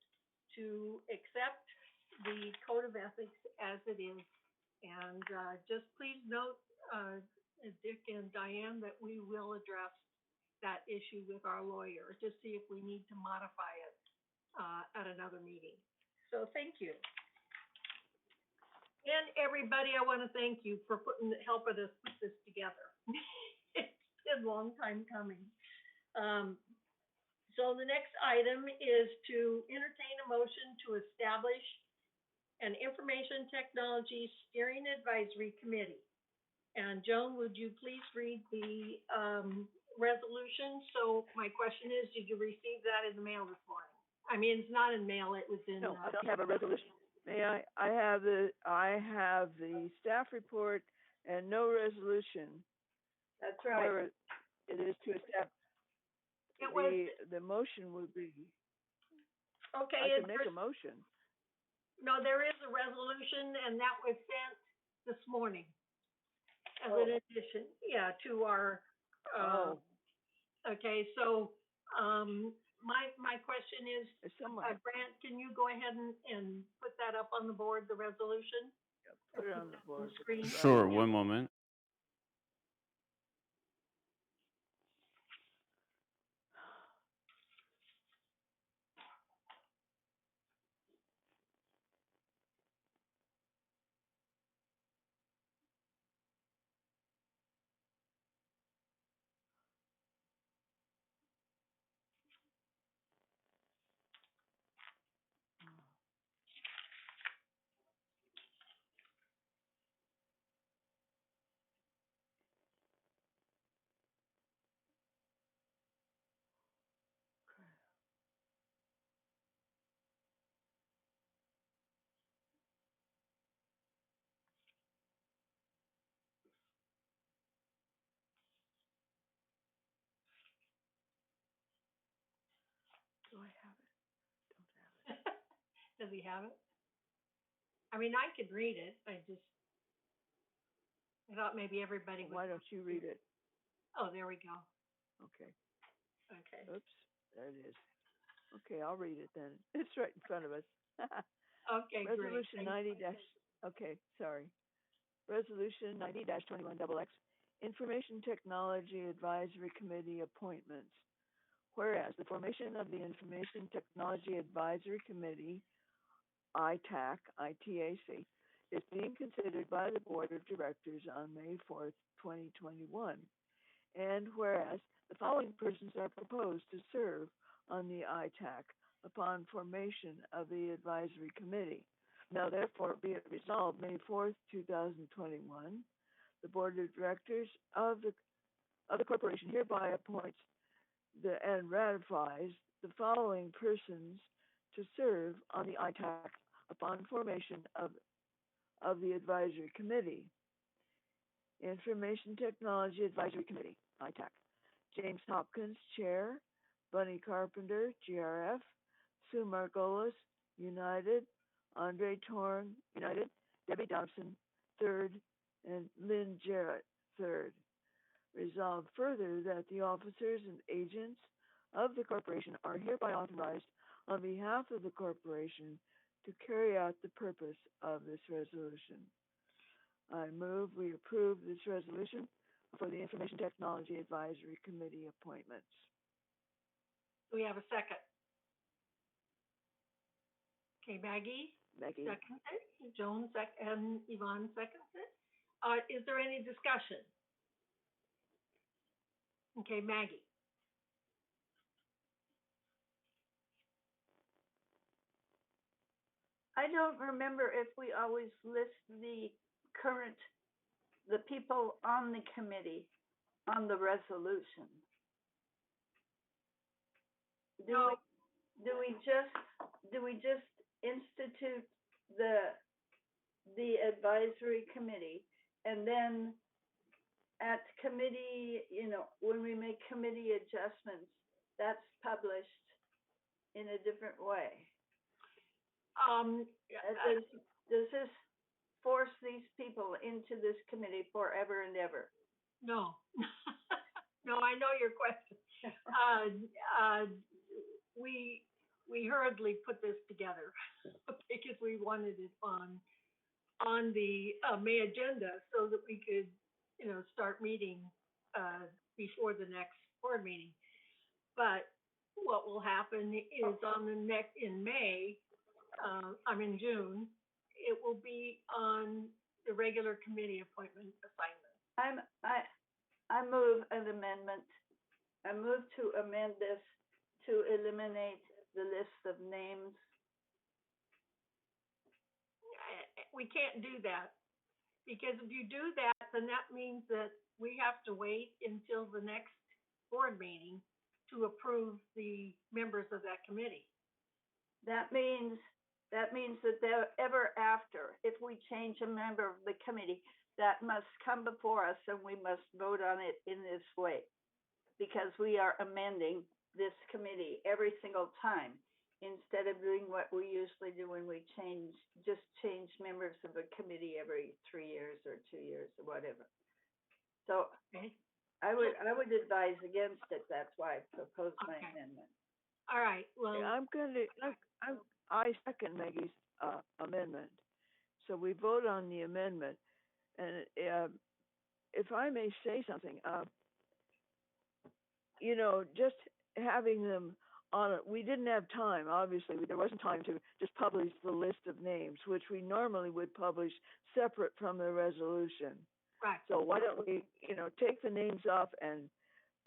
to accept the code of ethics as it is. And just please note, Dick and Diane, that we will address that issue with our lawyer to see if we need to modify it, at another meeting. So thank you. And everybody, I want to thank you for helping us put this together. It's been a long time coming. So the next item is to entertain a motion to establish an Information Technology Steering Advisory Committee. And Joan, would you please read the resolution? So my question is, did you receive that in the mail this morning? I mean, it's not in mail, it was in. No, I don't have a resolution. May I? I have the staff report and no resolution. That's right. However, it is to establish. It was. The motion would be. Okay. I can make a motion. No, there is a resolution, and that was sent this morning as an addition, to our. Okay, so my question is, Grant, can you go ahead and put that up on the board, the resolution? Put it on the board. Screen. Sure, one moment. Do I have it? Don't have it. Does he have it? I mean, I could read it. I thought maybe everybody would. Why don't you read it? Oh, there we go. Okay. Okay. Oops, there it is. Okay, I'll read it then. It's right in front of us. Okay, Resolution great. 90 okay, sorry. Resolution 90-21XX, Information Technology Advisory Committee appointments. Whereas the formation of the Information Technology Advisory Committee, ITAC, is being considered by the Board of Directors on May 4th, 2021. And whereas the following persons are proposed to serve on the ITAC upon formation of the Advisory Committee. Now therefore be it resolved, May 4th, 2021, the Board of Directors of the corporation hereby appoints and ratifies the following persons to serve on the ITAC upon formation of the Advisory Committee. Information Technology Advisory Committee, ITAC. James Hopkins, Chair. Bunny Carpenter, GRF. Sue Margolis, United. Andre Torn, United. Debbie Dobson, 3rd. And Lynn Jarrett, 3rd. Resolved further that the officers and agents of the corporation are hereby authorized on behalf of the corporation to carry out the purpose of this resolution. I move we approve this resolution for the Information Technology Advisory Committee appointments. Do we have a second? Okay, Maggie? Maggie. Seconds it. Joan and Yvonne seconds it. Is there any discussion? Okay, Maggie. I don't remember if we always list the people on the committee on the resolution. No. Do we just institute the advisory committee, and then at committee, when we make committee adjustments, that's published in a different way? Does this force these people into this committee forever and ever? No. No, I know your question. We hurriedly put this together because we wanted it on the May agenda so that we could, start meeting before the next board meeting. But what will happen is in May, in June, it will be on the regular committee appointment assignment. I move an amendment. I move to amend this to eliminate the list of names. We can't do that, because if you do that, then that means that we have to wait until the next board meeting to approve the members of that committee. That means that ever after, if we change a member of the committee, that must come before us and we must vote on it in this way, because we are amending this committee every single time, instead of doing what we usually do when we change members of a committee every 3 years or 2 years or whatever. So I would advise against it. That's why I proposed my amendment. All right, well. I second Maggie's amendment. So we vote on the amendment. And if I may say something, just having them on it, we didn't have time, obviously. There wasn't time to just publish the list of names, which we normally would publish separate from the resolution. Right. So why don't we, take the names off and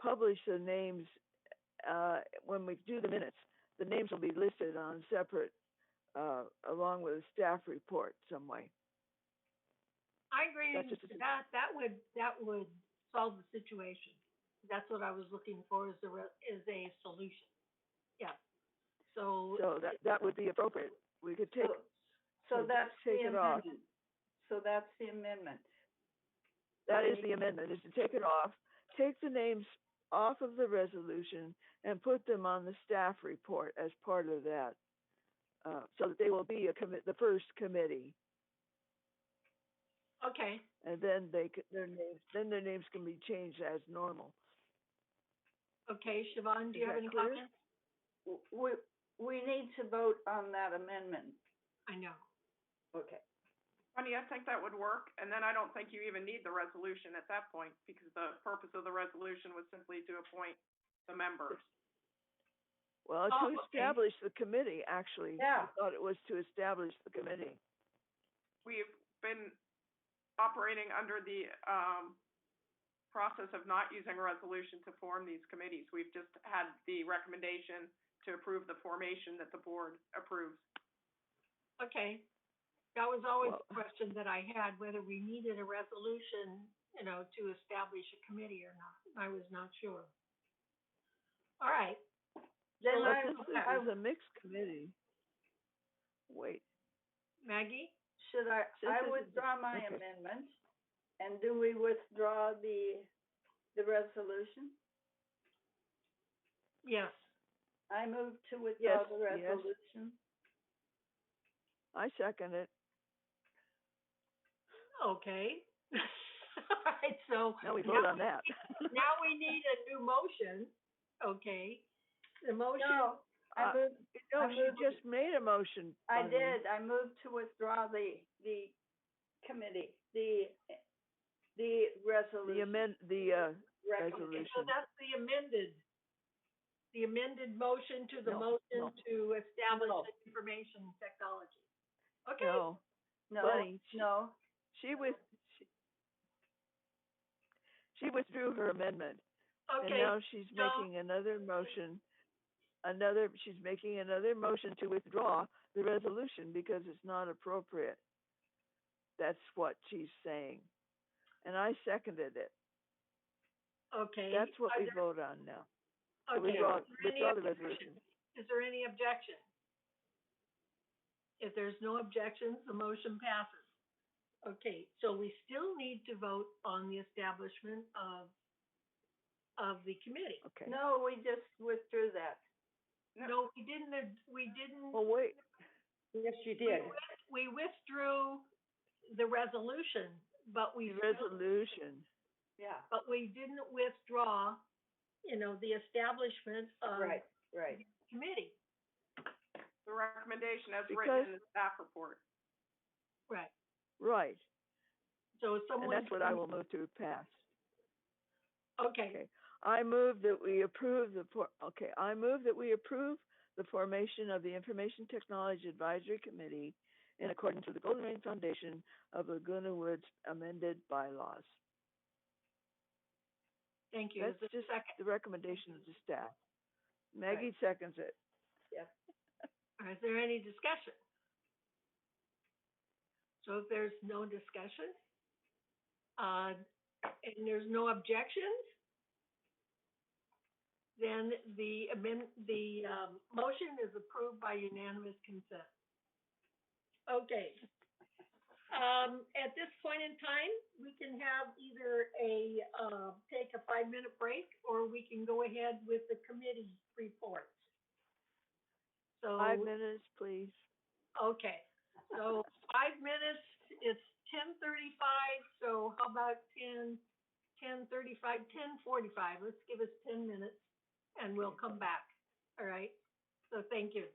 publish the names when we do the minutes. The names will be listed on separate, along with a staff report some way. I agree that would solve the situation. That's what I was looking for, is a solution. Yeah. So that would be appropriate. We could take. So that's take the it off. amendment. So that's the amendment. That is the amendment, is to take it off, take the names off of the resolution and put them on the staff report as part of that, so that they will be the first committee. Okay. And then their names can be changed as normal. Okay, Siobhan, do you have any comments? We need to vote on that amendment. I know. Okay. Funny, I think that would work, and then I don't think you even need the resolution at that point, because the purpose of the resolution was simply to appoint the members. Well, to establish the committee, actually. Yeah. I thought it was to establish the committee. We've been operating under the process of not using a resolution to form these committees. We've just had the recommendation to approve the formation that the board approves. Okay. That was always a question that I had, whether we needed a resolution, to establish a committee or not. I was not sure. All right. Then I was a mixed committee. Wait. Maggie? Should I withdraw my amendment? And do we withdraw the resolution? Yes. I move to withdraw the resolution. I second it. Okay. All right, so. Now we vote on that. Now we need a new motion. Okay. The motion. No, she just made a motion. I did. I moved to withdraw the committee, the resolution. Resolution. So that's the amended motion to the motion to establish the information technology. Okay. No. Bunny, no. She withdrew her amendment. Okay. And now she's making another motion. She's making another motion to withdraw the resolution because it's not appropriate. That's what she's saying. And I seconded it. Okay. That's what we vote on now. Okay. Withdraw the resolution. Is there any objection? If there's no objections, the motion passes. Okay, so we still need to vote on the establishment of the committee. Okay. No, we just withdrew that. No, we didn't. Well, wait. Yes, you did. We withdrew the resolution, but resolution. Yeah. But we didn't withdraw, the establishment of the committee. The recommendation as written in the staff report. Right. Right. So and that's what I will move to pass. Okay. I move that we approve the formation of the Information Technology Advisory Committee in accordance with the Golden Rain Foundation of Laguna Woods amended bylaws. Thank you. That's Is there a just second? the recommendation of the staff. Maggie seconds it. Yes. All right, is there any discussion? So if there's no discussion, and there's no objections, then the motion is approved by unanimous consent. Okay. At this point in time, we can have either take a 5-minute break, or we can go ahead with the committee reports. So 5 minutes, please. Okay, so 5 minutes, it's 10:35, so how about 10:35, 10:45, let's give us 10 minutes and we'll come back, all right? So thank you.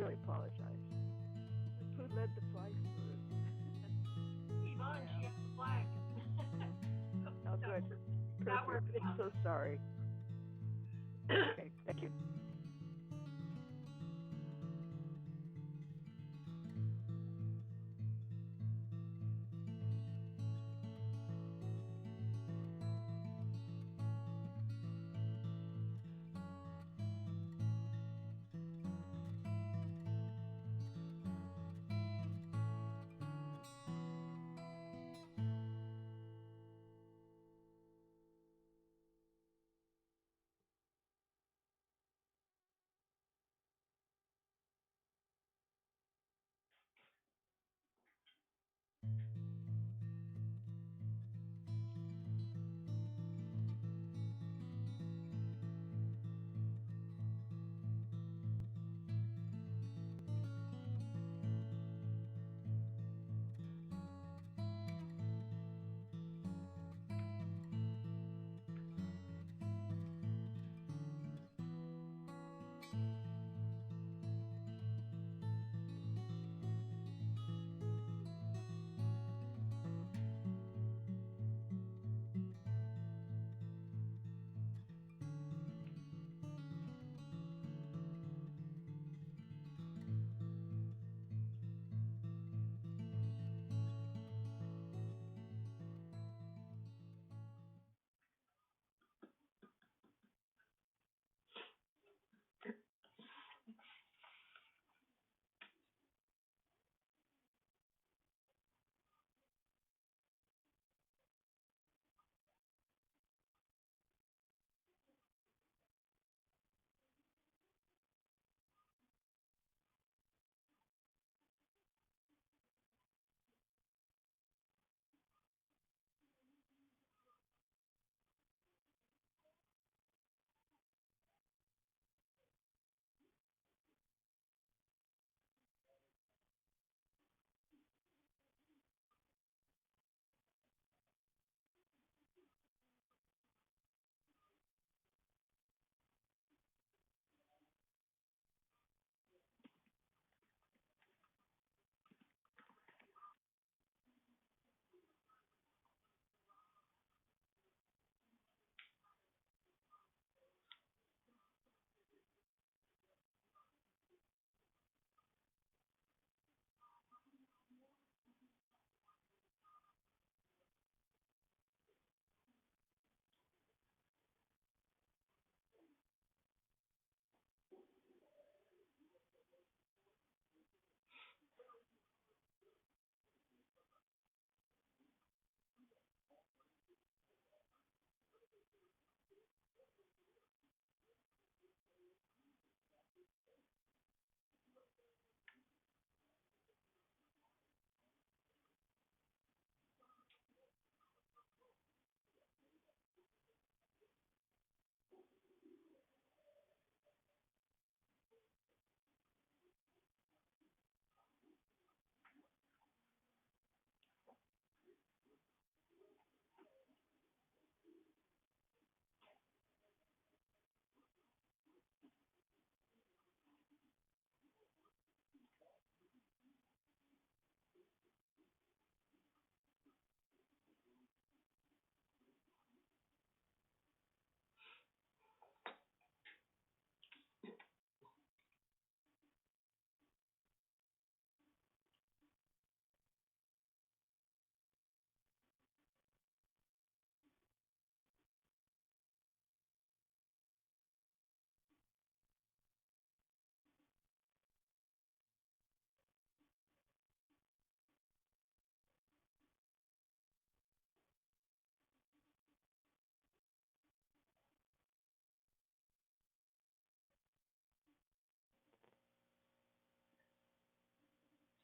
really apologize. Who led the flag salute? Yvonne, she has the flag. Oh, good. That worked. Perfect. I'm so sorry. Okay, thank you.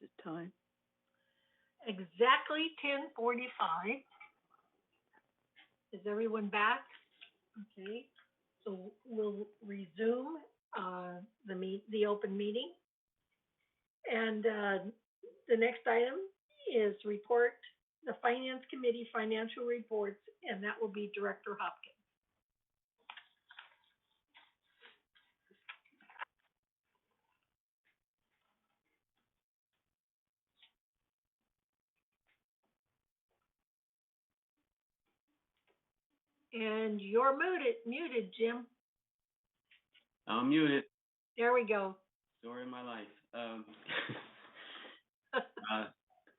Is it time? Exactly 10:45. Is everyone back? Okay, so we'll resume the open meeting. And the next item is the Finance Committee financial reports, and that will be Director Hopkins. And you're muted, Jim. I'm muted. There we go. Story of my life.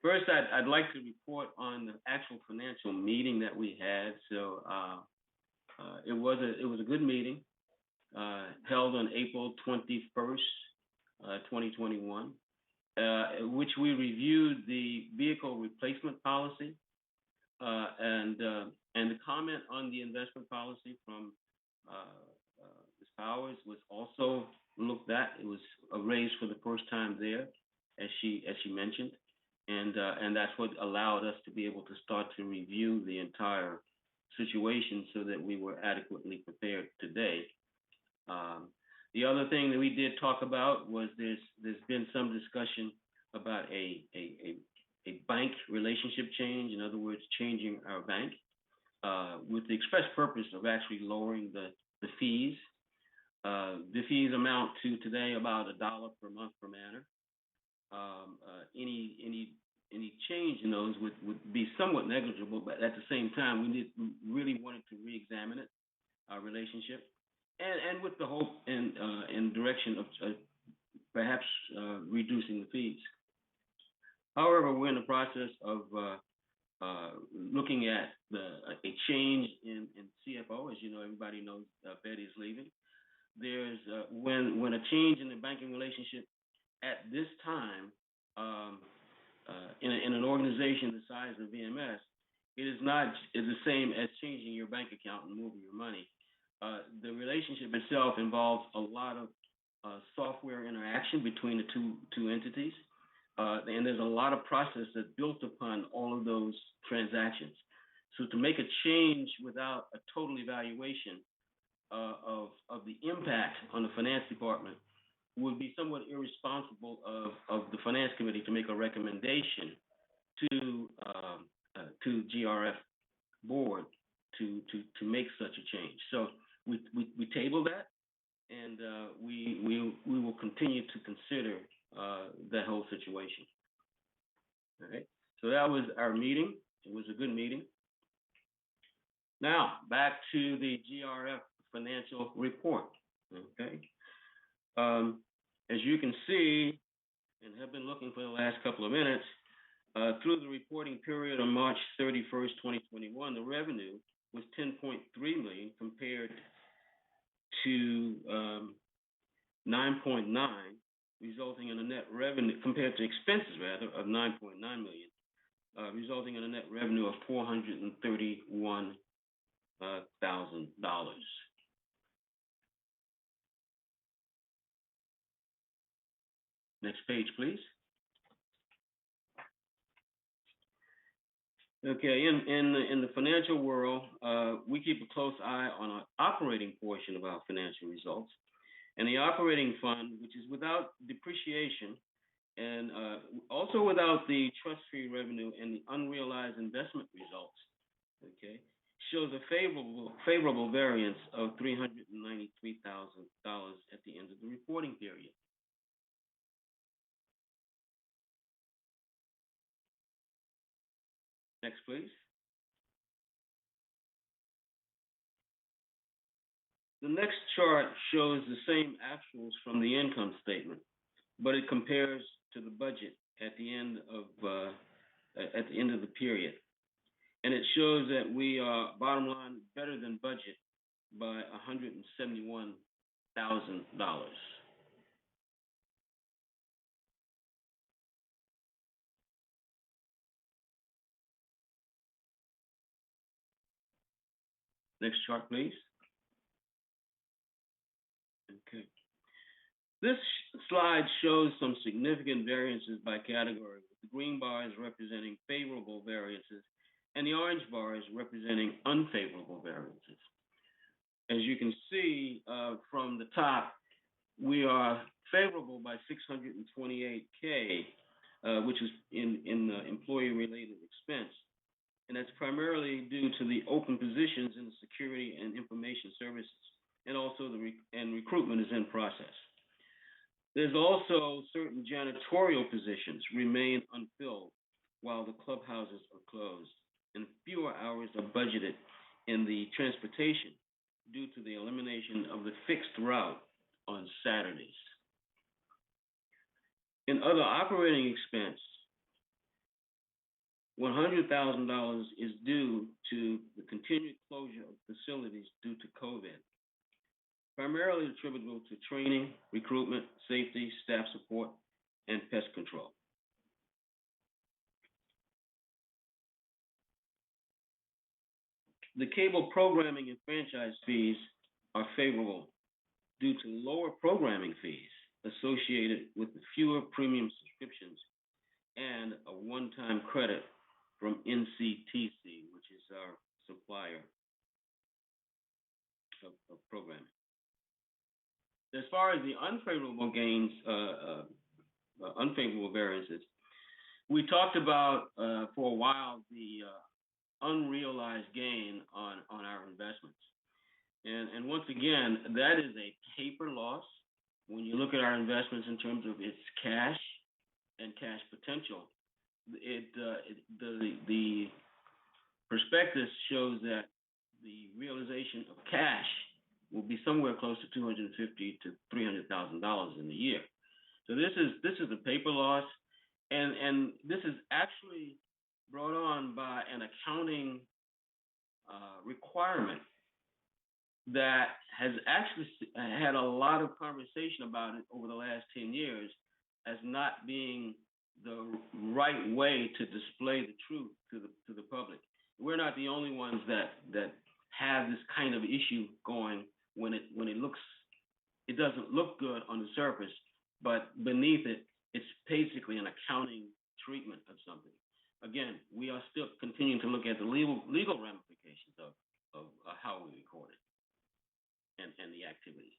First, I'd like to report on the actual financial meeting that we had. So it was a good meeting held on April 21st, 2021, which we reviewed the vehicle replacement policy and the comment on the investment policy from Ms. Powers was also looked at. It was raised for the first time there, as she mentioned, and that's what allowed us to be able to start to review the entire situation so that we were adequately prepared today. The other thing that we did talk about was there's been some discussion about a bank relationship change. In other words, changing our bank with the express purpose of actually lowering the fees. The fees amount to today about $1 per month per manor. Any change in those would be somewhat negligible, but at the same time, we really wanted to re-examine it, our relationship, and with the hope and direction of perhaps reducing the fees. However, we're in the process of looking at a change in CFO. As you know, everybody knows Betty is leaving. There's when a change in the banking relationship at this time in an organization the size of VMS, it is not the same as changing your bank account and moving your money. The relationship itself involves a lot of software interaction between the two entities, and there's a lot of process that's built upon all of those transactions. So to make a change without a total evaluation of the impact on the finance department would be somewhat irresponsible of the finance committee to make a recommendation to GRF board to make such a change. So we table that, and we will continue to consider that whole situation. All right. So that was our meeting. It was a good meeting. Now back to the GRF financial report. Okay. As you can see, and have been looking for the last couple of minutes, through the reporting period on March 31st, 2021, the revenue was $10.3 million compared to 9.9, resulting in a net revenue compared to expenses rather of 9.9 million, resulting in a net revenue of $431,000. Next page, please. Okay, in the financial world, we keep a close eye on our operating portion of our financial results. And the operating fund, which is without depreciation and also without the trust fee revenue and the unrealized investment results, okay, shows a favorable variance of $393,000 at the end of the reporting period. Next, please. The next chart shows the same actuals from the income statement, but it compares to the budget at the end of the period, and it shows that we are bottom line better than budget by $171,000. Next chart, please. Okay. This slide shows some significant variances by category, with the green bars representing favorable variances and the orange bars representing unfavorable variances. As you can see from the top, we are favorable by $628K, which is in employee-related expense. And that's primarily due to the open positions in the security and information services, and also recruitment is in process. There's also certain janitorial positions remain unfilled while the clubhouses are closed, and fewer hours are budgeted in the transportation due to the elimination of the fixed route on Saturdays. In other operating expense, $100,000 is due to the continued closure of facilities due to COVID, primarily attributable to training, recruitment, safety, staff support, and pest control. The cable programming and franchise fees are favorable due to lower programming fees associated with the fewer premium subscriptions and a one-time credit from NCTC, which is our supplier of programming. As far as the unfavorable gains, unfavorable variances, we talked about for a while the unrealized gain on our investments. And once again, that is a paper loss. When you look at our investments in terms of its cash and cash potential, the prospectus shows that the realization of cash will be somewhere close to $250,000 to $300,000 in the year. So this is a paper loss, and this is actually brought on by an accounting requirement that has actually had a lot of conversation about it over the last 10 years as not being the right way to display the truth to the public. We're not the only ones that have this kind of issue going when it doesn't look good on the surface, but beneath it, it's basically an accounting treatment of something. Again, we are still continuing to look at the legal ramifications of how we record it and the activities.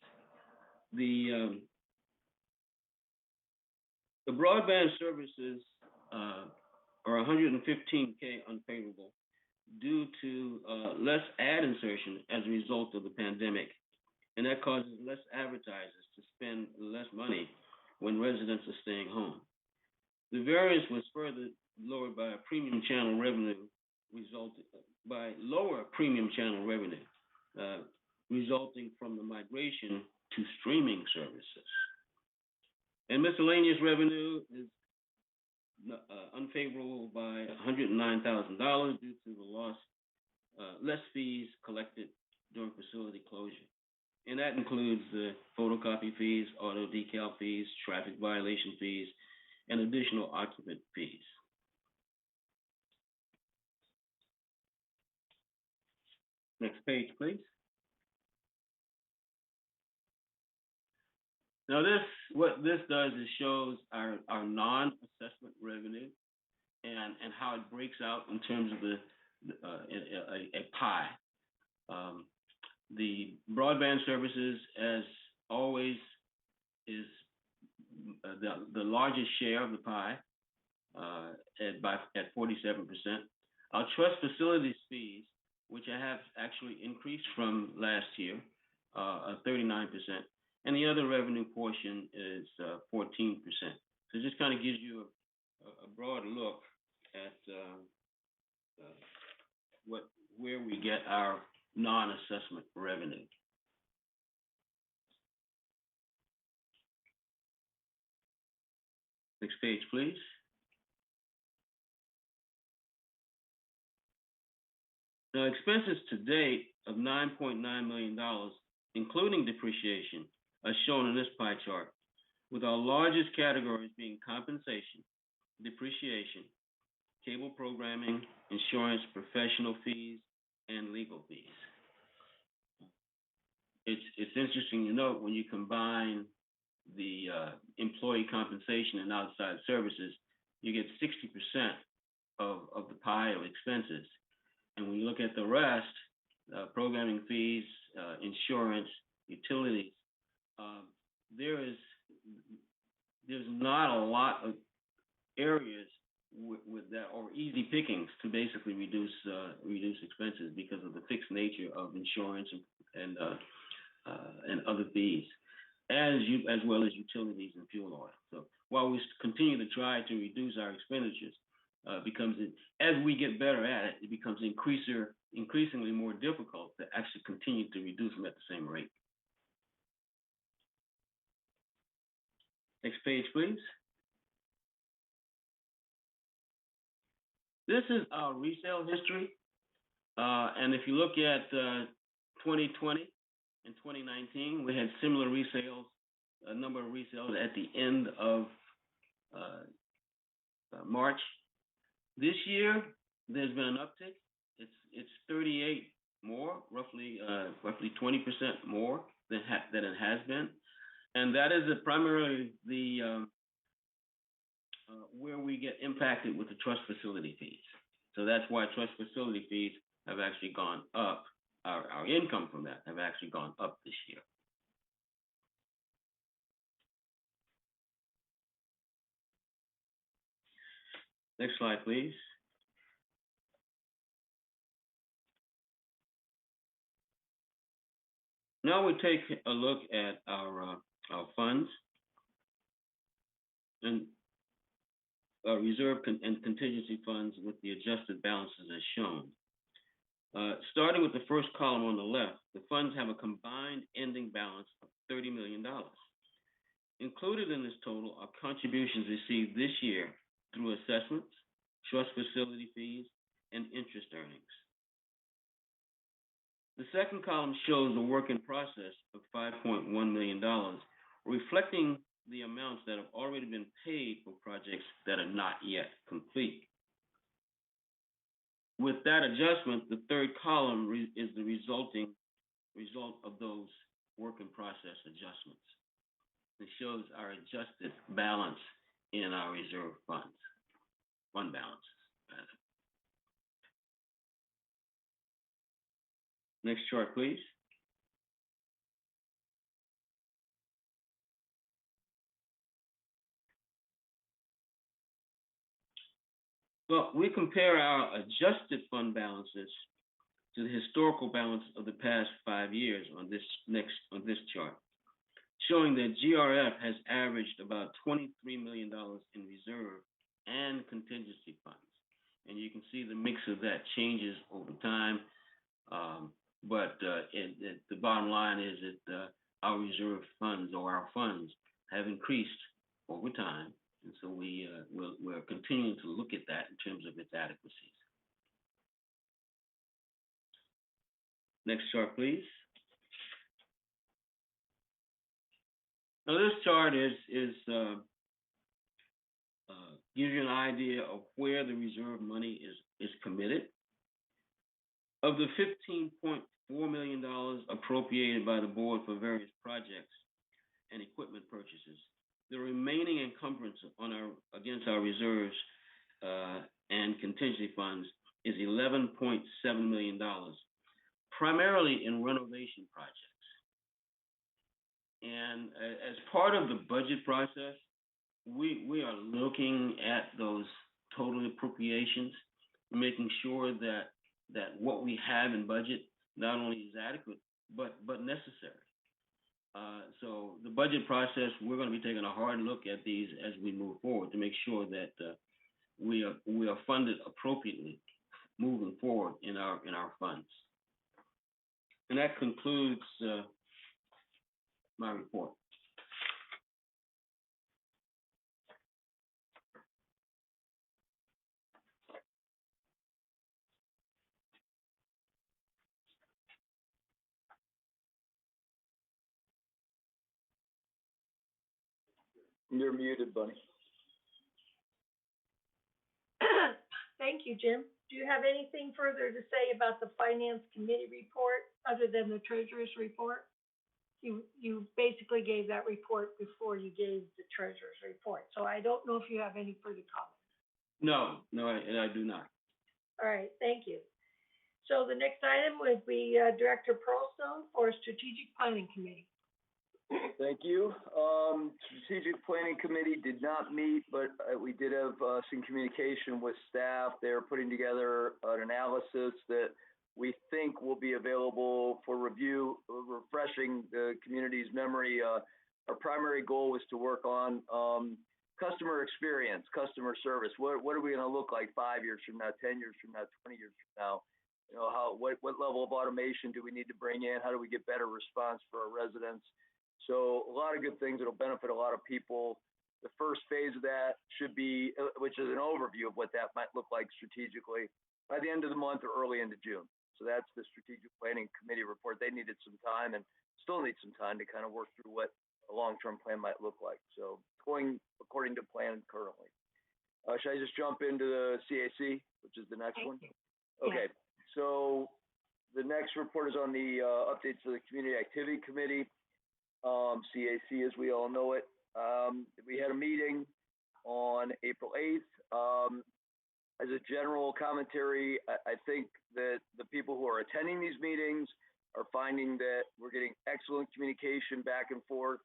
The broadband services are $115K unfavorable due to less ad insertion as a result of the pandemic, and that causes less advertisers to spend less money when residents are staying home. The variance was further lowered by premium channel revenue, resulting from the migration to streaming services. And miscellaneous revenue is unfavorable by $109,000 due to the less fees collected during facility closure. And that includes the photocopy fees, auto decal fees, traffic violation fees, and additional occupant fees. Next page, please. Now what this does is shows our non-assessment revenue and how it breaks out in terms of a pie. The broadband services, as always, is the largest share of the pie at 47%. Our trust facilities fees, which I have actually increased from last year, are 39%. And the other revenue portion is 14%. So it just kind of gives you a broad look at where we get our non-assessment revenue. Next page, please. Now, expenses to date of $9.9 million, including depreciation, are shown in this pie chart, with our largest categories being compensation, depreciation, cable programming, insurance, professional fees, and legal fees. It's interesting to note when you combine the employee compensation and outside services, you get 60% of the pie of expenses. And when you look at the rest, programming fees, insurance, utilities, there's not a lot of areas with that, or easy pickings to basically reduce expenses because of the fixed nature of insurance and other fees, as well as utilities and fuel oil. So while we continue to try to reduce our expenditures, as we get better at it, it becomes increasingly more difficult to actually continue to reduce them at the same rate. Next page, please. This is our resale history. And if you look at 2020 and 2019, we had similar resales, a number of resales at the end of March. This year, there's been an uptick. It's 38 more, roughly 20% more than it has been, and that is primarily the where we get impacted with the trust facility fees. So that's why trust facility fees have actually gone up. Our income from that have actually gone up this year. Next slide, please. Now we take a look at our funds and reserve and contingency funds with the adjusted balances as shown. Starting with the first column on the left, the funds have a combined ending balance of $30 million. Included in this total are contributions received this year through assessments, trust facility fees, and interest earnings. The second column shows the work in process of $5.1 million, reflecting the amounts that have already been paid for projects that are not yet complete. With that adjustment, the third column is the result of those work in process adjustments. It shows our adjusted balance in our reserve funds, fund balances. Next chart, please. Well, we compare our adjusted fund balances to the historical balance of the past 5 years on this chart, showing that GRF has averaged about $23 million in reserve and contingency funds. And you can see the mix of that changes over time. But the bottom line is that our reserve funds, or our funds, have increased over time. And so we're continuing to look at that in terms of its adequacies. Next chart, please. Now this chart gives you an idea of where the reserve money is committed. Of the $15.4 million appropriated by the board for various projects and equipment purchases, the remaining encumbrance against our reserves and contingency funds is $11.7 million, primarily in renovation projects. And as part of the budget process, we are looking at those total appropriations, making sure that what we have in budget not only is adequate, but necessary. So the budget process, we're going to be taking a hard look at these as we move forward to make sure that we are funded appropriately moving forward in our funds. And that concludes my report. You're muted, Bunny. Thank you, Jim. Do you have anything further to say about the Finance Committee report other than the Treasurer's report? You basically gave that report before you gave the Treasurer's report, so I don't know if you have any further comments. No, I do not. All right, thank you. So the next item would be Director Pearlstone for Strategic Planning Committee. Thank you. Strategic Planning Committee did not meet, but we did have some communication with staff. They're putting together an analysis that we think will be available for review, refreshing the community's memory. Our primary goal was to work on customer experience, customer service. What are we going to look like 5 years from now, 10 years from now, 20 years from now? You know, what level of automation do we need to bring in? How do we get better response for our residents? So a lot of good things that'll benefit a lot of people. The first phase of that should be, which is an overview of what that might look like strategically, by the end of the month or early into June. So that's the strategic planning committee report. They needed some time and still need some time to kind of work through what a long-term plan might look like. So going according to plan currently. Should I just jump into the CAC, which is the next one? Okay, so the next report is on the updates to the Community Activity Committee, CAC as we all know it. We had a meeting on April 8th. As a general commentary, I think that the people who are attending these meetings are finding that we're getting excellent communication back and forth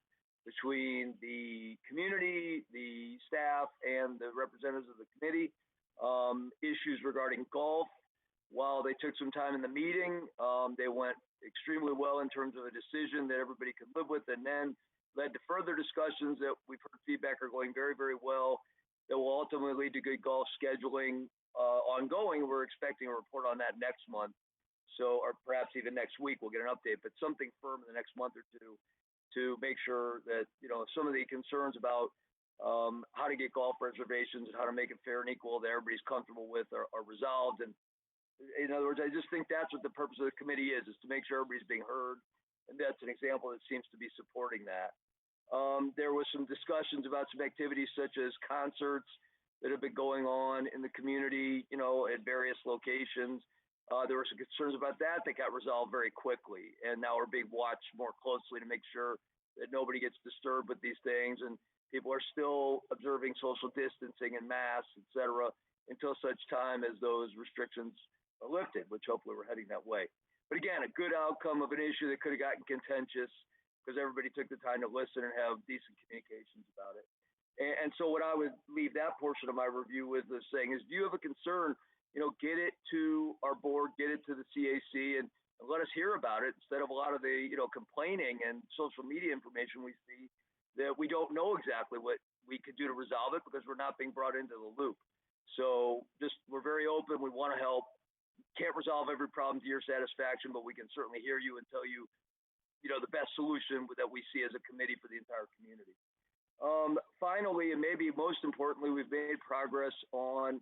between the community, the staff, and the representatives of the committee. Issues regarding golf, while they took some time in the meeting, they went extremely well in terms of a decision that everybody could live with, and then led to further discussions that we've heard feedback are going very, very well, that will ultimately lead to good golf scheduling ongoing. We're expecting a report on that next month. So, or perhaps even next week, we'll get an update, but something firm in the next month or two to make sure that, you know, some of the concerns about how to get golf reservations and how to make it fair and equal that everybody's comfortable with are resolved. And in other words, I just think that's what the purpose of the committee is to make sure everybody's being heard. And that's an example that seems to be supporting that. There was some discussions about some activities such as concerts that have been going on in the community, you know, at various locations. There were some concerns about that got resolved very quickly. And now we're being watched more closely to make sure that nobody gets disturbed with these things. And people are still observing social distancing and masks, et cetera, until such time as those restrictions are lifted, which hopefully we're heading that way. But again, a good outcome of an issue that could have gotten contentious because everybody took the time to listen and have decent communications about it. And so what I would leave that portion of my review with is saying is, do you have a concern, you know, get it to our board, get it to the CAC, and let us hear about it instead of a lot of the, you know, complaining and social media information we see that we don't know exactly what we could do to resolve it because we're not being brought into the loop. So just, we're very open. We want to help. Can't resolve every problem to your satisfaction, but we can certainly hear you and tell you, you know, the best solution that we see as a committee for the entire community. Finally, and maybe most importantly, we've made progress on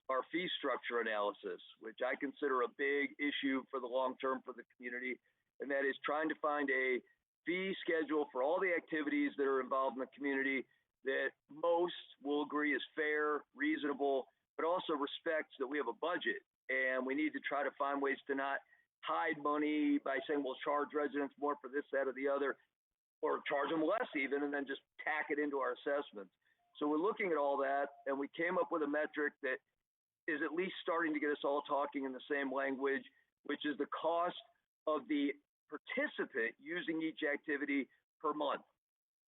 our fee structure analysis, which I consider a big issue for the long term for the community, and that is trying to find a fee schedule for all the activities that are involved in the community that most will agree is fair, reasonable, but also respects that we have a budget, and we need to try to find ways to not hide money by saying we'll charge residents more for this, that, or the other, or charge them less even, and then just tack it into our assessments. So we're looking at all that, and we came up with a metric that is at least starting to get us all talking in the same language, which is the cost of the participant using each activity per month.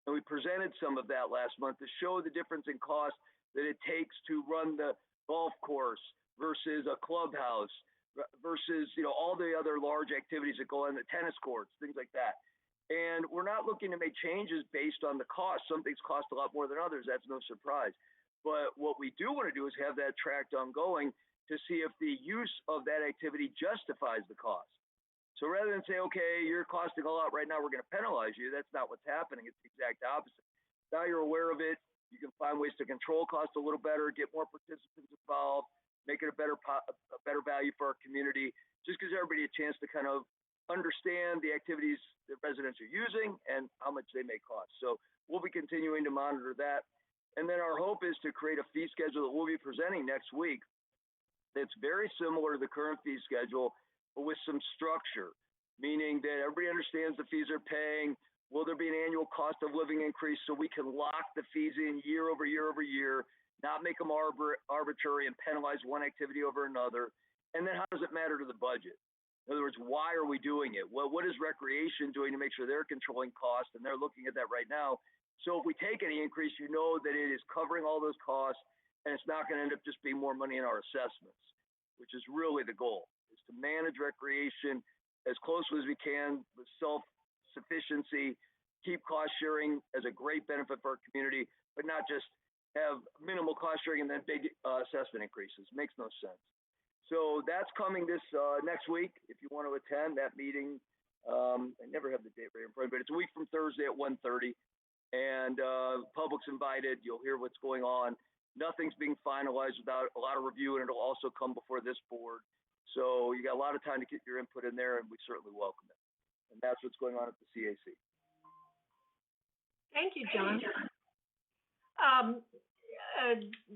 And we presented some of that last month to show the difference in cost that it takes to run the golf course versus a clubhouse versus, you know, all the other large activities that go on, the tennis courts, things like that. And we're not looking to make changes based on the cost. Some things cost a lot more than others. That's no surprise. But what we do want to do is have that tracked ongoing to see if the use of that activity justifies the cost. So rather than say, okay, you're costing a lot right now, we're going to penalize you. That's not what's happening. It's the exact opposite. Now you're aware of it. You can find ways to control costs a little better, get more participants involved, make it a better value for our community. Just gives everybody a chance to kind of understand the activities that residents are using and how much they may cost. So we'll be continuing to monitor that. And then our hope is to create a fee schedule that we'll be presenting next week that's very similar to the current fee schedule, but with some structure, meaning that everybody understands the fees they're paying. Will there be an annual cost of living increase so we can lock the fees in year over year over year, not make them arbitrary and penalize one activity over another? And then how does it matter to the budget? In other words, why are we doing it? Well, what is recreation doing to make sure they're controlling costs? And they're looking at that right now. So if we take any increase, you know that it is covering all those costs, and it's not going to end up just being more money in our assessments, which is really the goal, is to manage recreation as closely as we can with self-sufficiency, keep cost sharing as a great benefit for our community, but not just have minimal cost sharing and then big assessment increases. Makes no sense. So that's coming this next week. If you want to attend that meeting, I never have the date right in front, but it's a week from Thursday at 1:30, and public's invited. You'll hear what's going on. Nothing's being finalized without a lot of review, and it'll also come before this board. So you got a lot of time to get your input in there, and we certainly welcome it. And that's what's going on at the CAC. Thank you, John.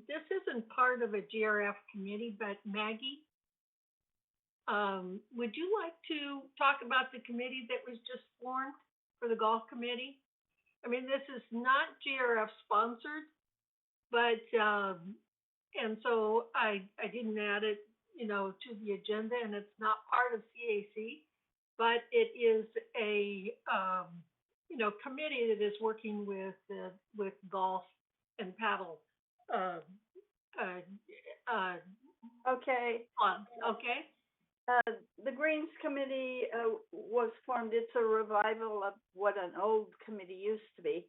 This isn't part of a GRF committee, but Maggie, would you like to talk about the committee that was just formed for the golf committee? I mean, this is not GRF sponsored, but, and so I didn't add it, to the agenda, and it's not part of CAC, but it is a, committee that is working with golf and paddle, Okay. Okay. The Greens Committee was formed. It's a revival of what an old committee used to be.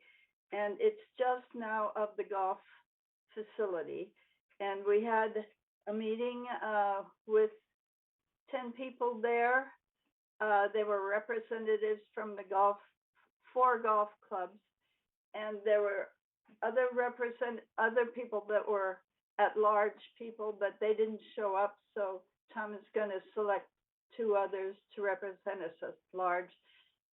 And it's just now of the golf facility. And we had a meeting with 10 people there. There were representatives from the 4 golf clubs. And there were other people that were at-large people, but they didn't show up. So Tom is going to select 2 others to represent us at large.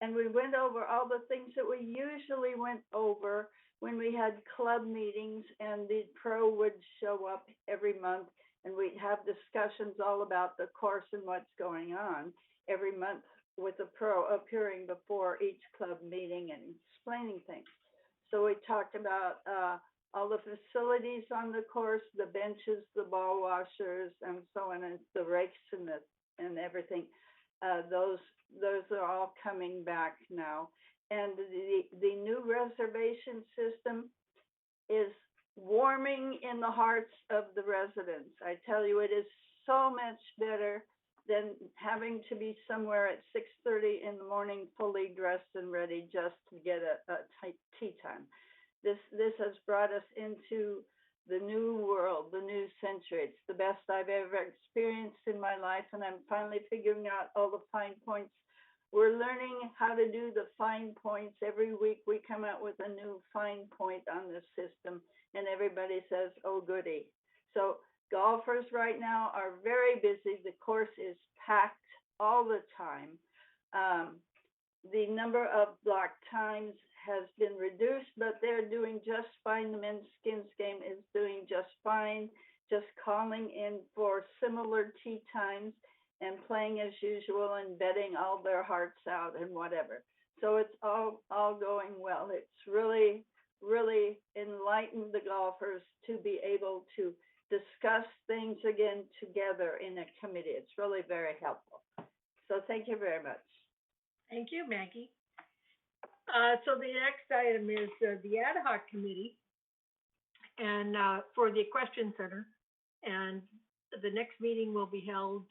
And we went over all the things that we usually went over when we had club meetings, and the pro would show up every month, and we'd have discussions all about the course and what's going on every month, with the pro appearing before each club meeting and explaining things. So we talked about all the facilities on the course, the benches, the ball washers, and so on, and the rakes and everything. Those are all coming back now. And the new reservation system is warming in the hearts of the residents. I tell you, it is so much better than having to be somewhere at 6:30 in the morning, fully dressed and ready just to get a tea time. This has brought us into the new world, the new century. It's the best I've ever experienced in my life, and I'm finally figuring out all the fine points. We're learning how to do the fine points. Every week we come out with a new fine point on the system, and everybody says, oh, goody. So golfers right now are very busy. The course is packed all the time. The number of block times has been reduced, but they're doing just fine. The men's skins game is doing just fine, just calling in for similar tee times and playing as usual and betting all their hearts out and whatever. So it's all going well. It's really, really enlightened the golfers to be able to discuss things again together in a committee. It's really very helpful. So thank you very much. Thank you, Maggie. So the next item is the ad hoc committee and for the Equestrian Center. And the next meeting will be held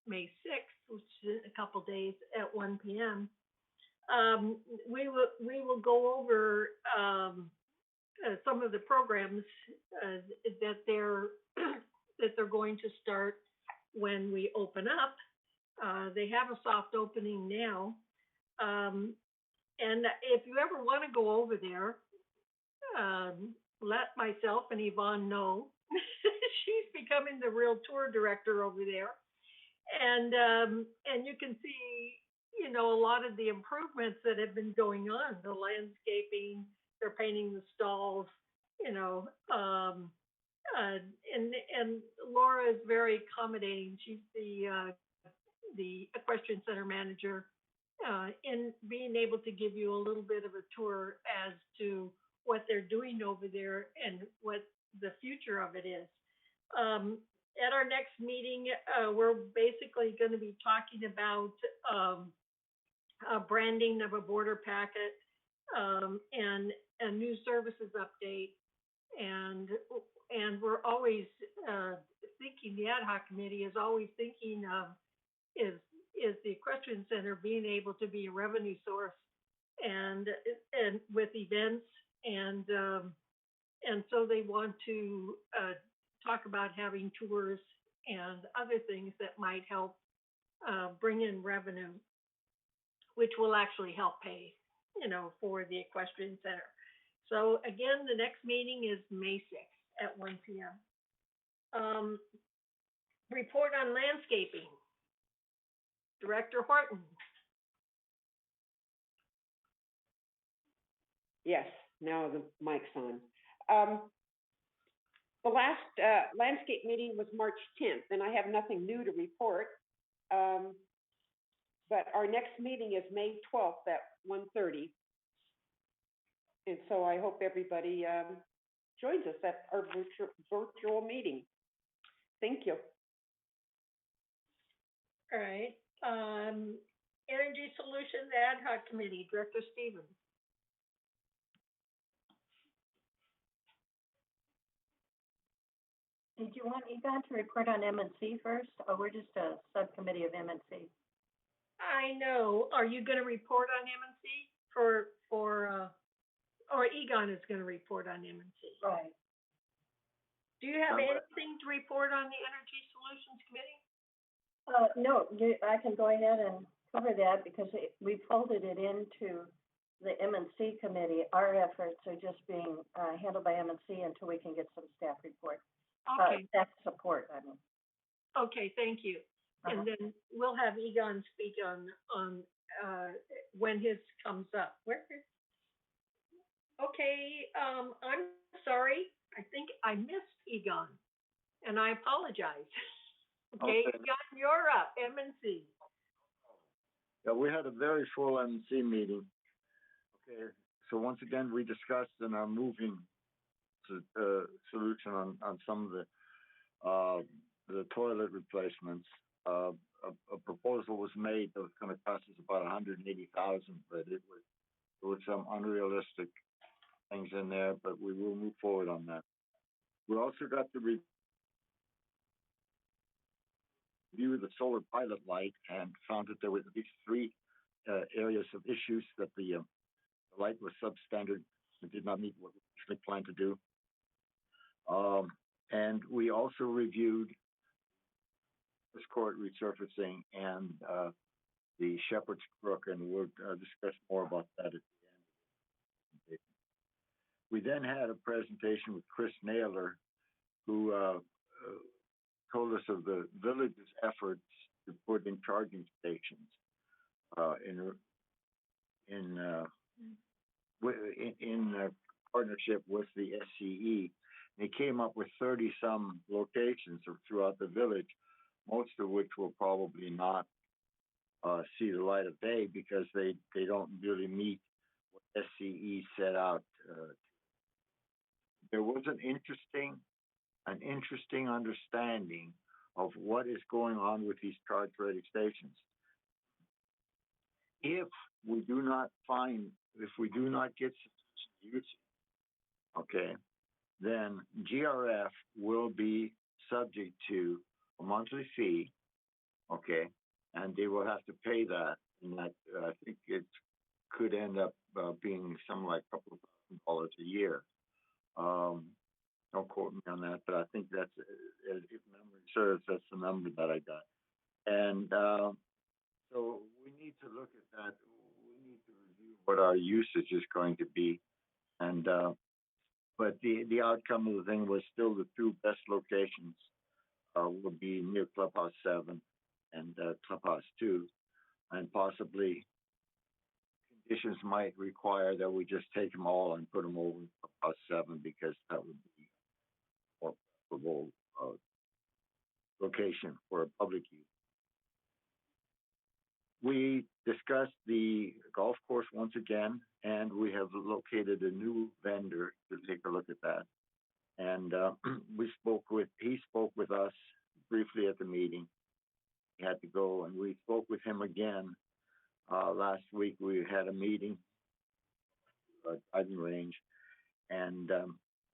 May 6th, which is a couple days at 1 p.m. We will go over some of the programs that they're going to start when we open up. They have a soft opening now. And if you ever want to go over there, let myself and Yvonne know. She's becoming the real tour director over there. And you can see, a lot of the improvements that have been going on, the landscaping, they're painting the stalls, and Laura is very accommodating. She's the Equestrian Center manager, in being able to give you a little bit of a tour as to what they're doing over there and what the future of it is. At our next meeting, we're basically going to be talking about branding of a border packet and a new services update. And we're always thinking, the ad hoc committee is always thinking of is the Equestrian Center being able to be a revenue source and with events and And so they want to talk about having tours and other things that might help bring in revenue, which will actually help pay, for the equestrian center. So again, the next meeting is May 6th at 1 p.m. Report on landscaping. Director Horton. Yes, now the mic's on. The last landscape meeting was March 10th, and I have nothing new to report. But our next meeting is May 12th at 1:30. And so I hope everybody joins us at our virtual meeting. Thank you. All right. Energy Solutions Ad Hoc Committee, Director Stevens. Did you want Egon to report on M&C first, or we're just a subcommittee of M&C? I know. Are you going to report on M&C or Egon is going to report on M&C? Right. Do you have anything to report on the Energy Solutions Committee? No, I can go ahead and cover that because we folded it into the M&C committee. Our efforts are just being handled by M&C until we can get some staff report. Okay. Staff support, I mean. Okay, thank you. And then we'll have Egon speak on when his comes up. Okay, I'm sorry. I think I missed Egon, and I apologize. Okay, Egon, you're up, M&C. Yeah, we had a very full MC meeting. Okay, so once again, we discussed in our moving solution on some of the toilet replacements. A proposal was made that was going to cost us about $180,000, but there was some unrealistic things in there, but we will move forward on that. We also got to review the solar pilot light and found that there were at least three areas of issues, that the light was substandard and did not meet what we actually planned to do. And we also reviewed this court resurfacing and the Shepherd's Brook, and we'll discuss more about that at the end. We then had a presentation with Chris Naylor, who told us of the village's efforts to put in charging stations in partnership with the SCE. They came up with 30-some locations throughout the village, most of which will probably not see the light of day because they don't really meet what SCE set out. There was an interesting understanding of what is going on with these charge-ready stations. If we do not get sufficient usage, okay, then GRF will be subject to a monthly fee, okay, and they will have to pay that. And that I think it could end up being something like a couple of $1,000 a year. Don't quote me on that, but I think that's, if memory serves, that's the number that I got. And so we need to look at that. We need to review what our usage is going to be. And but the outcome of the thing was still the two best locations will be near Clubhouse 7 and Clubhouse 2, and possibly conditions might require that we just take them all and put them over in Clubhouse 7 because that would be a more preferable location for a public use. We discussed the golf course once again, and we have located a new vendor to take a look at that. And he spoke with us briefly at the meeting. He had to go, and we spoke with him again last week. We had a meeting, driving range, and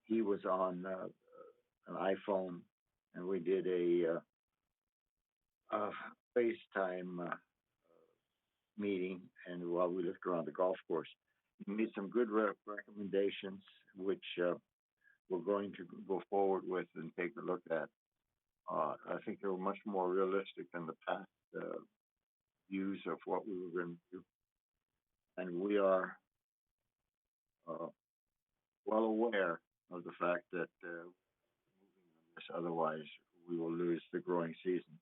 he was on an iPhone, and we did a FaceTime meeting, and while we looked around the golf course, he made some good recommendations, which we're going to go forward with and take a look at. I think they were much more realistic than the past views of what we were going to do. And we are well aware of the fact that otherwise we will lose the growing season.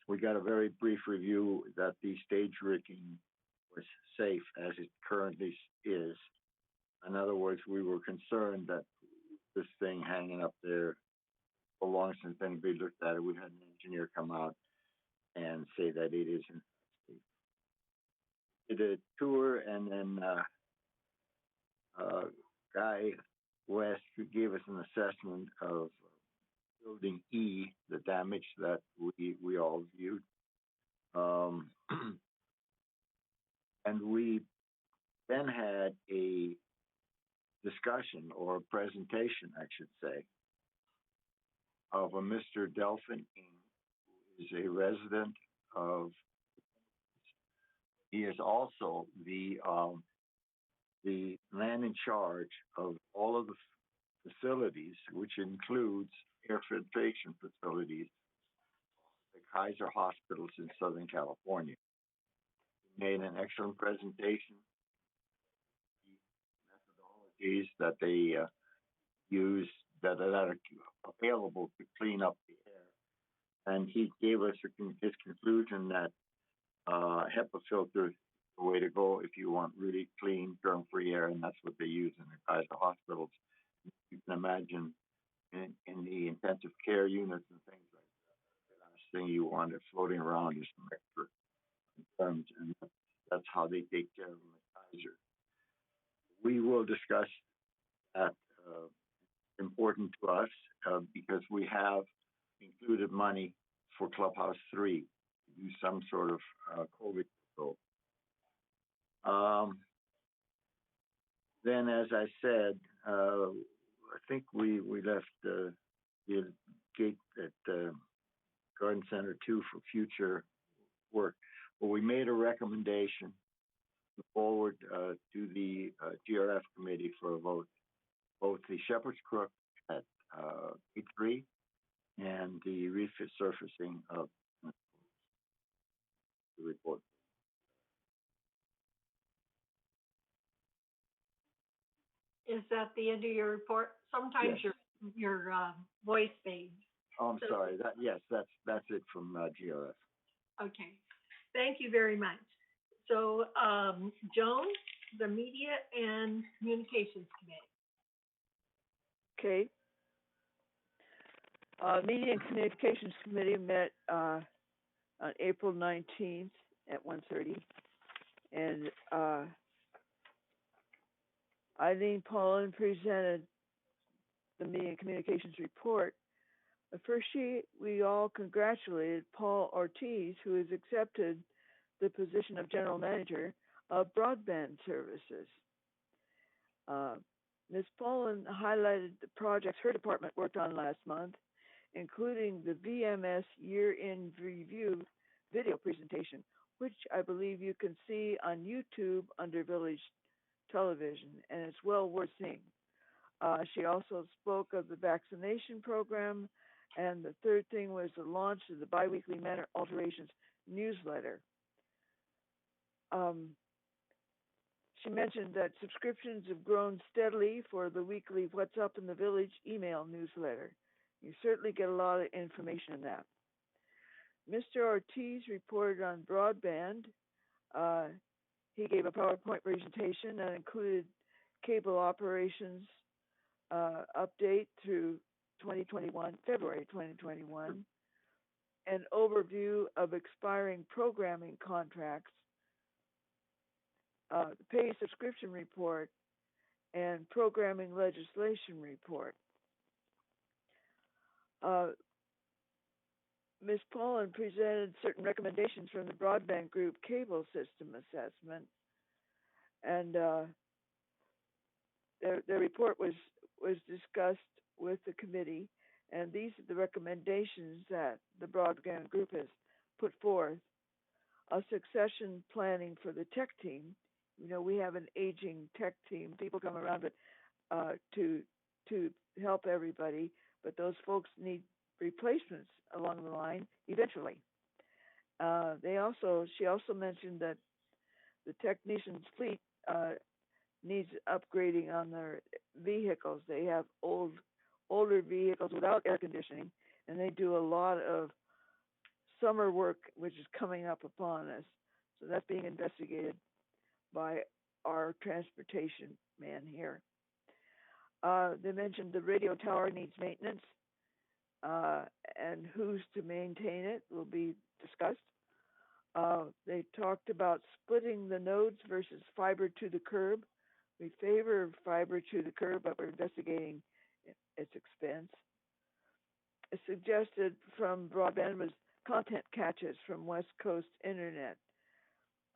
We got a very brief review that the stage rigging was safe as it currently is. In other words, we were concerned that this thing hanging up there for long since anybody looked at it. We had an engineer come out and say that it isn't safe. Did a tour, and then Guy West gave us an assessment of building E, the damage that we all viewed. And we then had a discussion, or a presentation, I should say, of a Mr. Delphin, who is a resident of. He is also the man in charge of all of the facilities, which includes air filtration facilities, the Kaiser hospitals in Southern California. He made an excellent presentation. The methodologies that they use that are available to clean up the air, and he gave us his conclusion that HEPA filter is the way to go if you want really clean, germ-free air, and that's what they use in the Kaiser hospitals. You can imagine in the intensive care units and things like that, the last thing you want is floating around is some extra germs, and that's how they take care of them at Kaiser. We will discuss that. Important to us because we have included money for Clubhouse 3 to do some sort of COVID control. Then, as I said, I think we left the gate at Garden Center 2 for future work. But we made a recommendation forward to the GRF committee for a vote. Both the Shepherd's Crook at E3 and the resurfacing of the report. Is that the end of your report? Sometimes Yes. your voice fades. Oh, I'm sorry. That's it from GRF. Okay, thank you very much. So, Joan, the Media and Communications Committee. Okay. Media and Communications Committee met on April 19th at 1:30, and Eileen Paulin presented the Media and Communications report. First, we all congratulated Paul Ortiz, who has accepted the position of General Manager of Broadband Services. Ms. Paulin highlighted the projects her department worked on last month, including the VMS Year-End Review video presentation, which I believe you can see on YouTube under Village Television, and it's well worth seeing. She also spoke of the vaccination program, and the third thing was the launch of the biweekly Manor Alterations newsletter. She mentioned that subscriptions have grown steadily for the weekly What's Up in the Village email newsletter. You certainly get a lot of information in that. Mr. Ortiz reported on broadband. He gave a PowerPoint presentation that included cable operations update through 2021, February 2021, an overview of expiring programming contracts, the pay subscription report, and programming legislation report. Ms. Paulin presented certain recommendations from the Broadband Group Cable System Assessment, and their report was discussed with the committee, and these are the recommendations that the Broadband Group has put forth. A succession planning for the tech team. You know, we have an aging tech team. People come around, but to help everybody, but those folks need replacements along the line eventually. She also mentioned that the technicians' fleet needs upgrading on their vehicles. They have older vehicles without air conditioning, and they do a lot of summer work, which is coming up upon us. So that's being investigated by our transportation man here. They mentioned the radio tower needs maintenance, and who's to maintain it will be discussed. They talked about splitting the nodes versus fiber to the curb. We favor fiber to the curb, but we're investigating its expense. It suggested from broadband was content catches from West Coast Internet,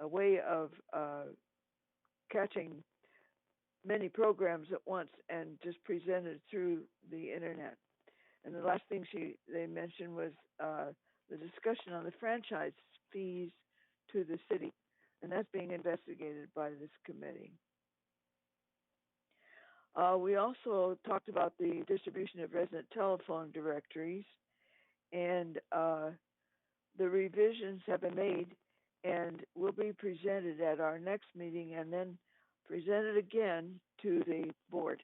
a way of catching many programs at once and just presented through the Internet. And the last thing they mentioned was the discussion on the franchise fees to the city, and that's being investigated by this committee. We also talked about the distribution of resident telephone directories, and the revisions have been made and will be presented at our next meeting and then presented again to the board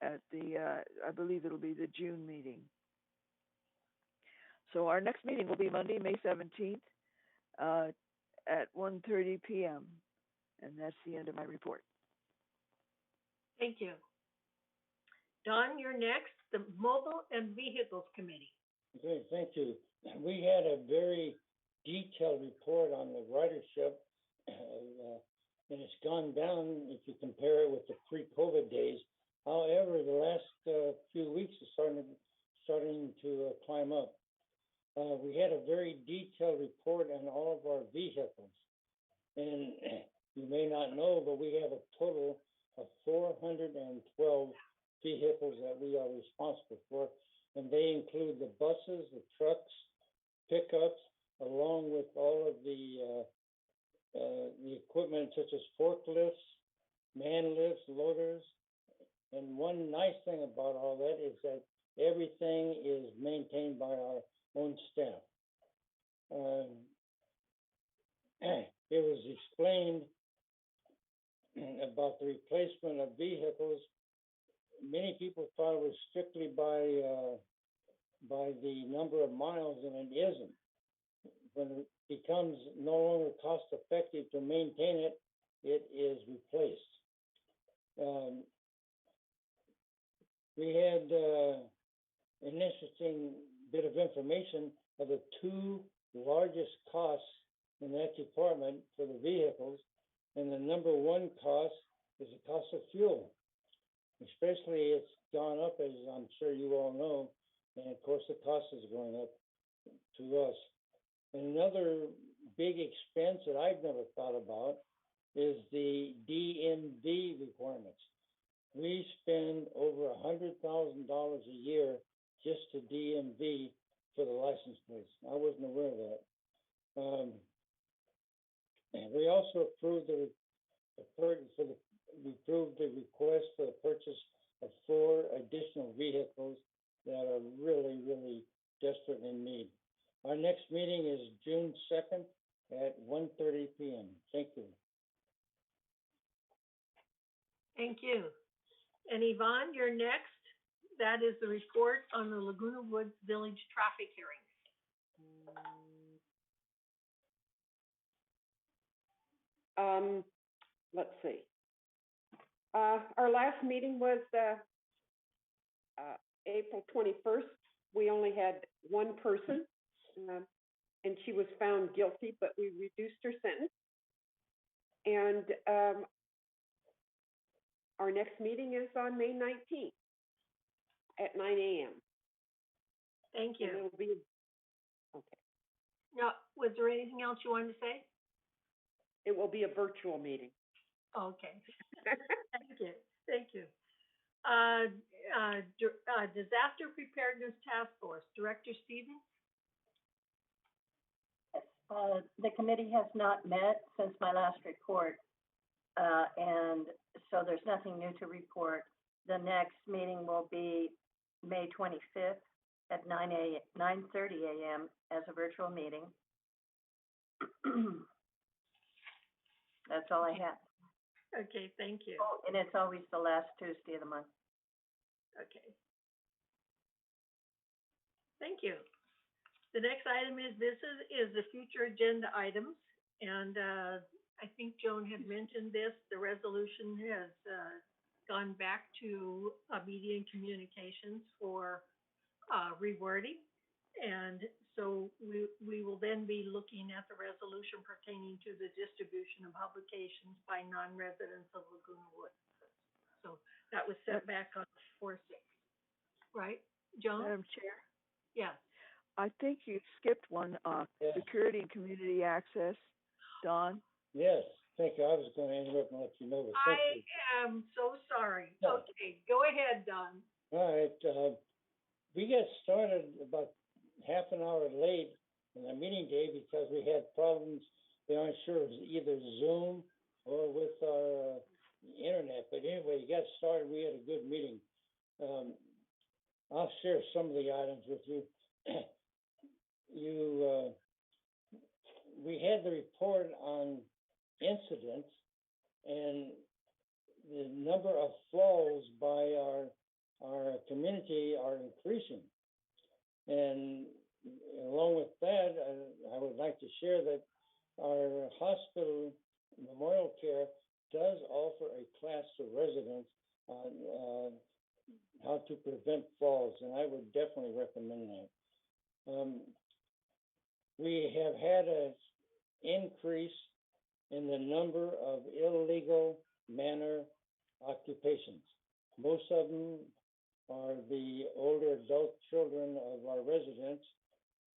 at the, I believe it'll be the June meeting. So our next meeting will be Monday, May 17th at 1:30 p.m. And that's the end of my report. Thank you. Don, you're next, the Mobile and Vehicles Committee. Okay, thank you. We had a very detailed report on the ridership, and it's gone down if you compare it with the pre-COVID days. However, the last few weeks is starting to climb up. We had a very detailed report on all of our vehicles, and you may not know, but we have a total of 412 vehicles that we are responsible for, and they include the buses, the trucks, pickups, along with all of the equipment such as forklifts, man lifts, loaders. And one nice thing about all that is that everything is maintained by our own staff. It was explained about the replacement of vehicles. Many people thought it was strictly by the number of miles, and it isn't. When it becomes no longer cost effective to maintain it, it is replaced. We had an interesting bit of information of the two largest costs in that department for the vehicles, and the number one cost is the cost of fuel. Especially it's gone up, as I'm sure you all know, and of course the cost is going up to us. And another big expense that I've never thought about is the DMV requirements. We spend over $100,000 a year just to DMV for the license plates. I wasn't aware of that. And we also approved the request for the purchase of 4 additional vehicles that are really, really desperate in need. Our next meeting is June 2nd at 1:30 p.m. Thank you. Thank you. And Yvonne, you're next. That is the report on the Laguna Woods Village traffic hearings. Let's see. Our last meeting was April 21st. We only had one person, and she was found guilty, but we reduced her sentence. And our next meeting is on May 19th at 9 a.m. Thank you. And it'll be, okay. Now, was there anything else you wanted to say? It will be a virtual meeting. Okay. Thank you. Thank you. Disaster Preparedness Task Force, Director Stevens? Yes, the committee has not met since my last report, and so there's nothing new to report. The next meeting will be May 25th at 9:30 a.m. as a virtual meeting. That's all I have. Okay, thank you. Oh, and it's always the last Tuesday of the month. Okay. Thank you. The next item is, this is the future agenda items. And I think Joan had mentioned this, the resolution has gone back to media and communications for rewording. And so we will then be looking at the resolution pertaining to the distribution of publications by non-residents of Laguna Woods. So that was set back on 4/6, right, Joan? Madam Chair, Yes. I think you skipped one, Yes. security and community access. Don? Yes, thank you. I was going to interrupt and let you know, but thank you. I am so sorry. No. Okay, go ahead, Don. All right, we got started about half an hour late on the meeting day because we had problems. We aren't sure it was either Zoom or with our internet. But anyway, you got started. We had a good meeting. I'll share some of the items with you. We had the report on incidents, and the number of falls by our community are increasing. And along with that, I would like to share that our hospital memorial care does offer a class to residents on how to prevent falls, and I would definitely recommend that. We have had an increase in the number of illegal manor occupations. Most of them are the older adult children of our residents,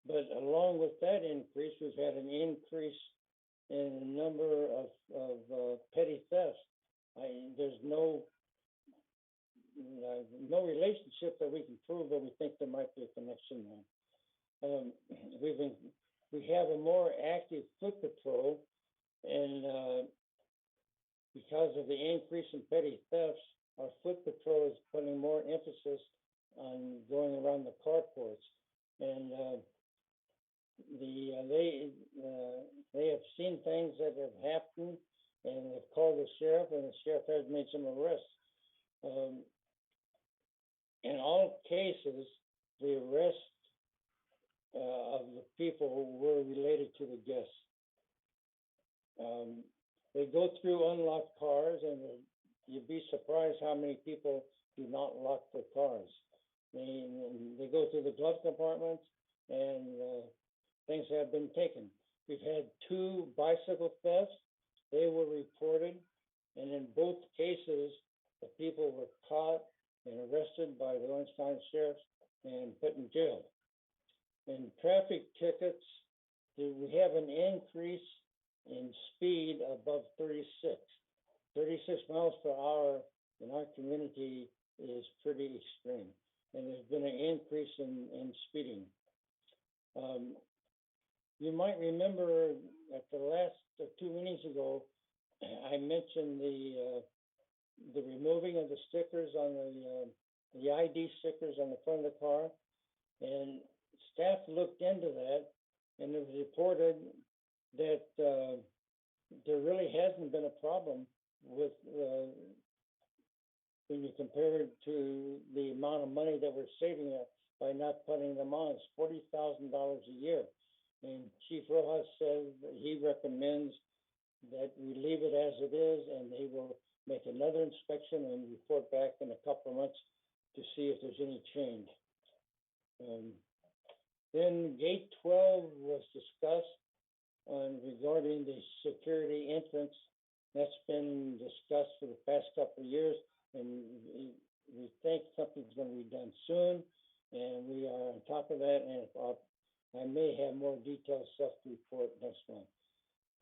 but along with that increase, we've had an increase in the number of petty thefts. There's no relationship that we can prove, but we think there might be a connection there. We have a more active foot patrol, and because of the increase in petty thefts, our foot patrol is putting more emphasis on going around the carports, and they have seen things that have happened, and they've called the sheriff, and the sheriff has made some arrests. In all cases, the arrest of the people were related to the guests. They go through unlocked cars, and you'd be surprised how many people do not lock their cars. They go through the glove compartments, and things have been taken. We've had 2 bicycle thefts. They were reported, and in both cases, the people were caught and arrested by the Orange County Sheriff and put in jail. In traffic tickets, we have an increase in speed above 36. 36 miles per hour in our community is pretty extreme, and there's been an increase in speeding. You might remember at the last 2 meetings ago, I mentioned the removing of the stickers on the ID stickers on the front of the car, and staff looked into that, and it was reported that there really hasn't been a problem with when you compare it to the amount of money that we're saving by not putting them on. It's $40,000 a year, and Chief Rojas says that he recommends that we leave it as it is, and they will make another inspection and report back in a couple of months to see if there's any change. Then Gate 12 was discussed regarding the security entrance. That's been discussed for the past couple of years, and we think something's going to be done soon, and we are on top of that, and I may have more detailed stuff to report next month.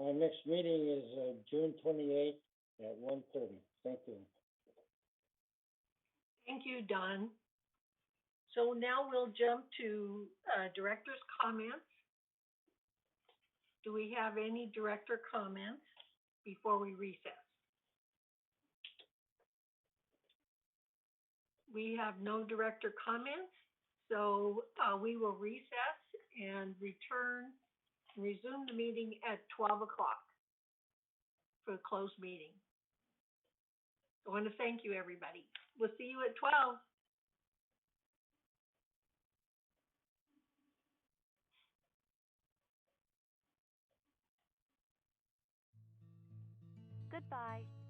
Our next meeting is June 28th at 1:30. Thank you. Thank you, Don. So now we'll jump to director's comments. Do we have any director comments before we recess? We have no director comments, so we will recess and resume the meeting at 12 o'clock for a closed meeting. I want to thank you, everybody. We'll see you at 12. Goodbye.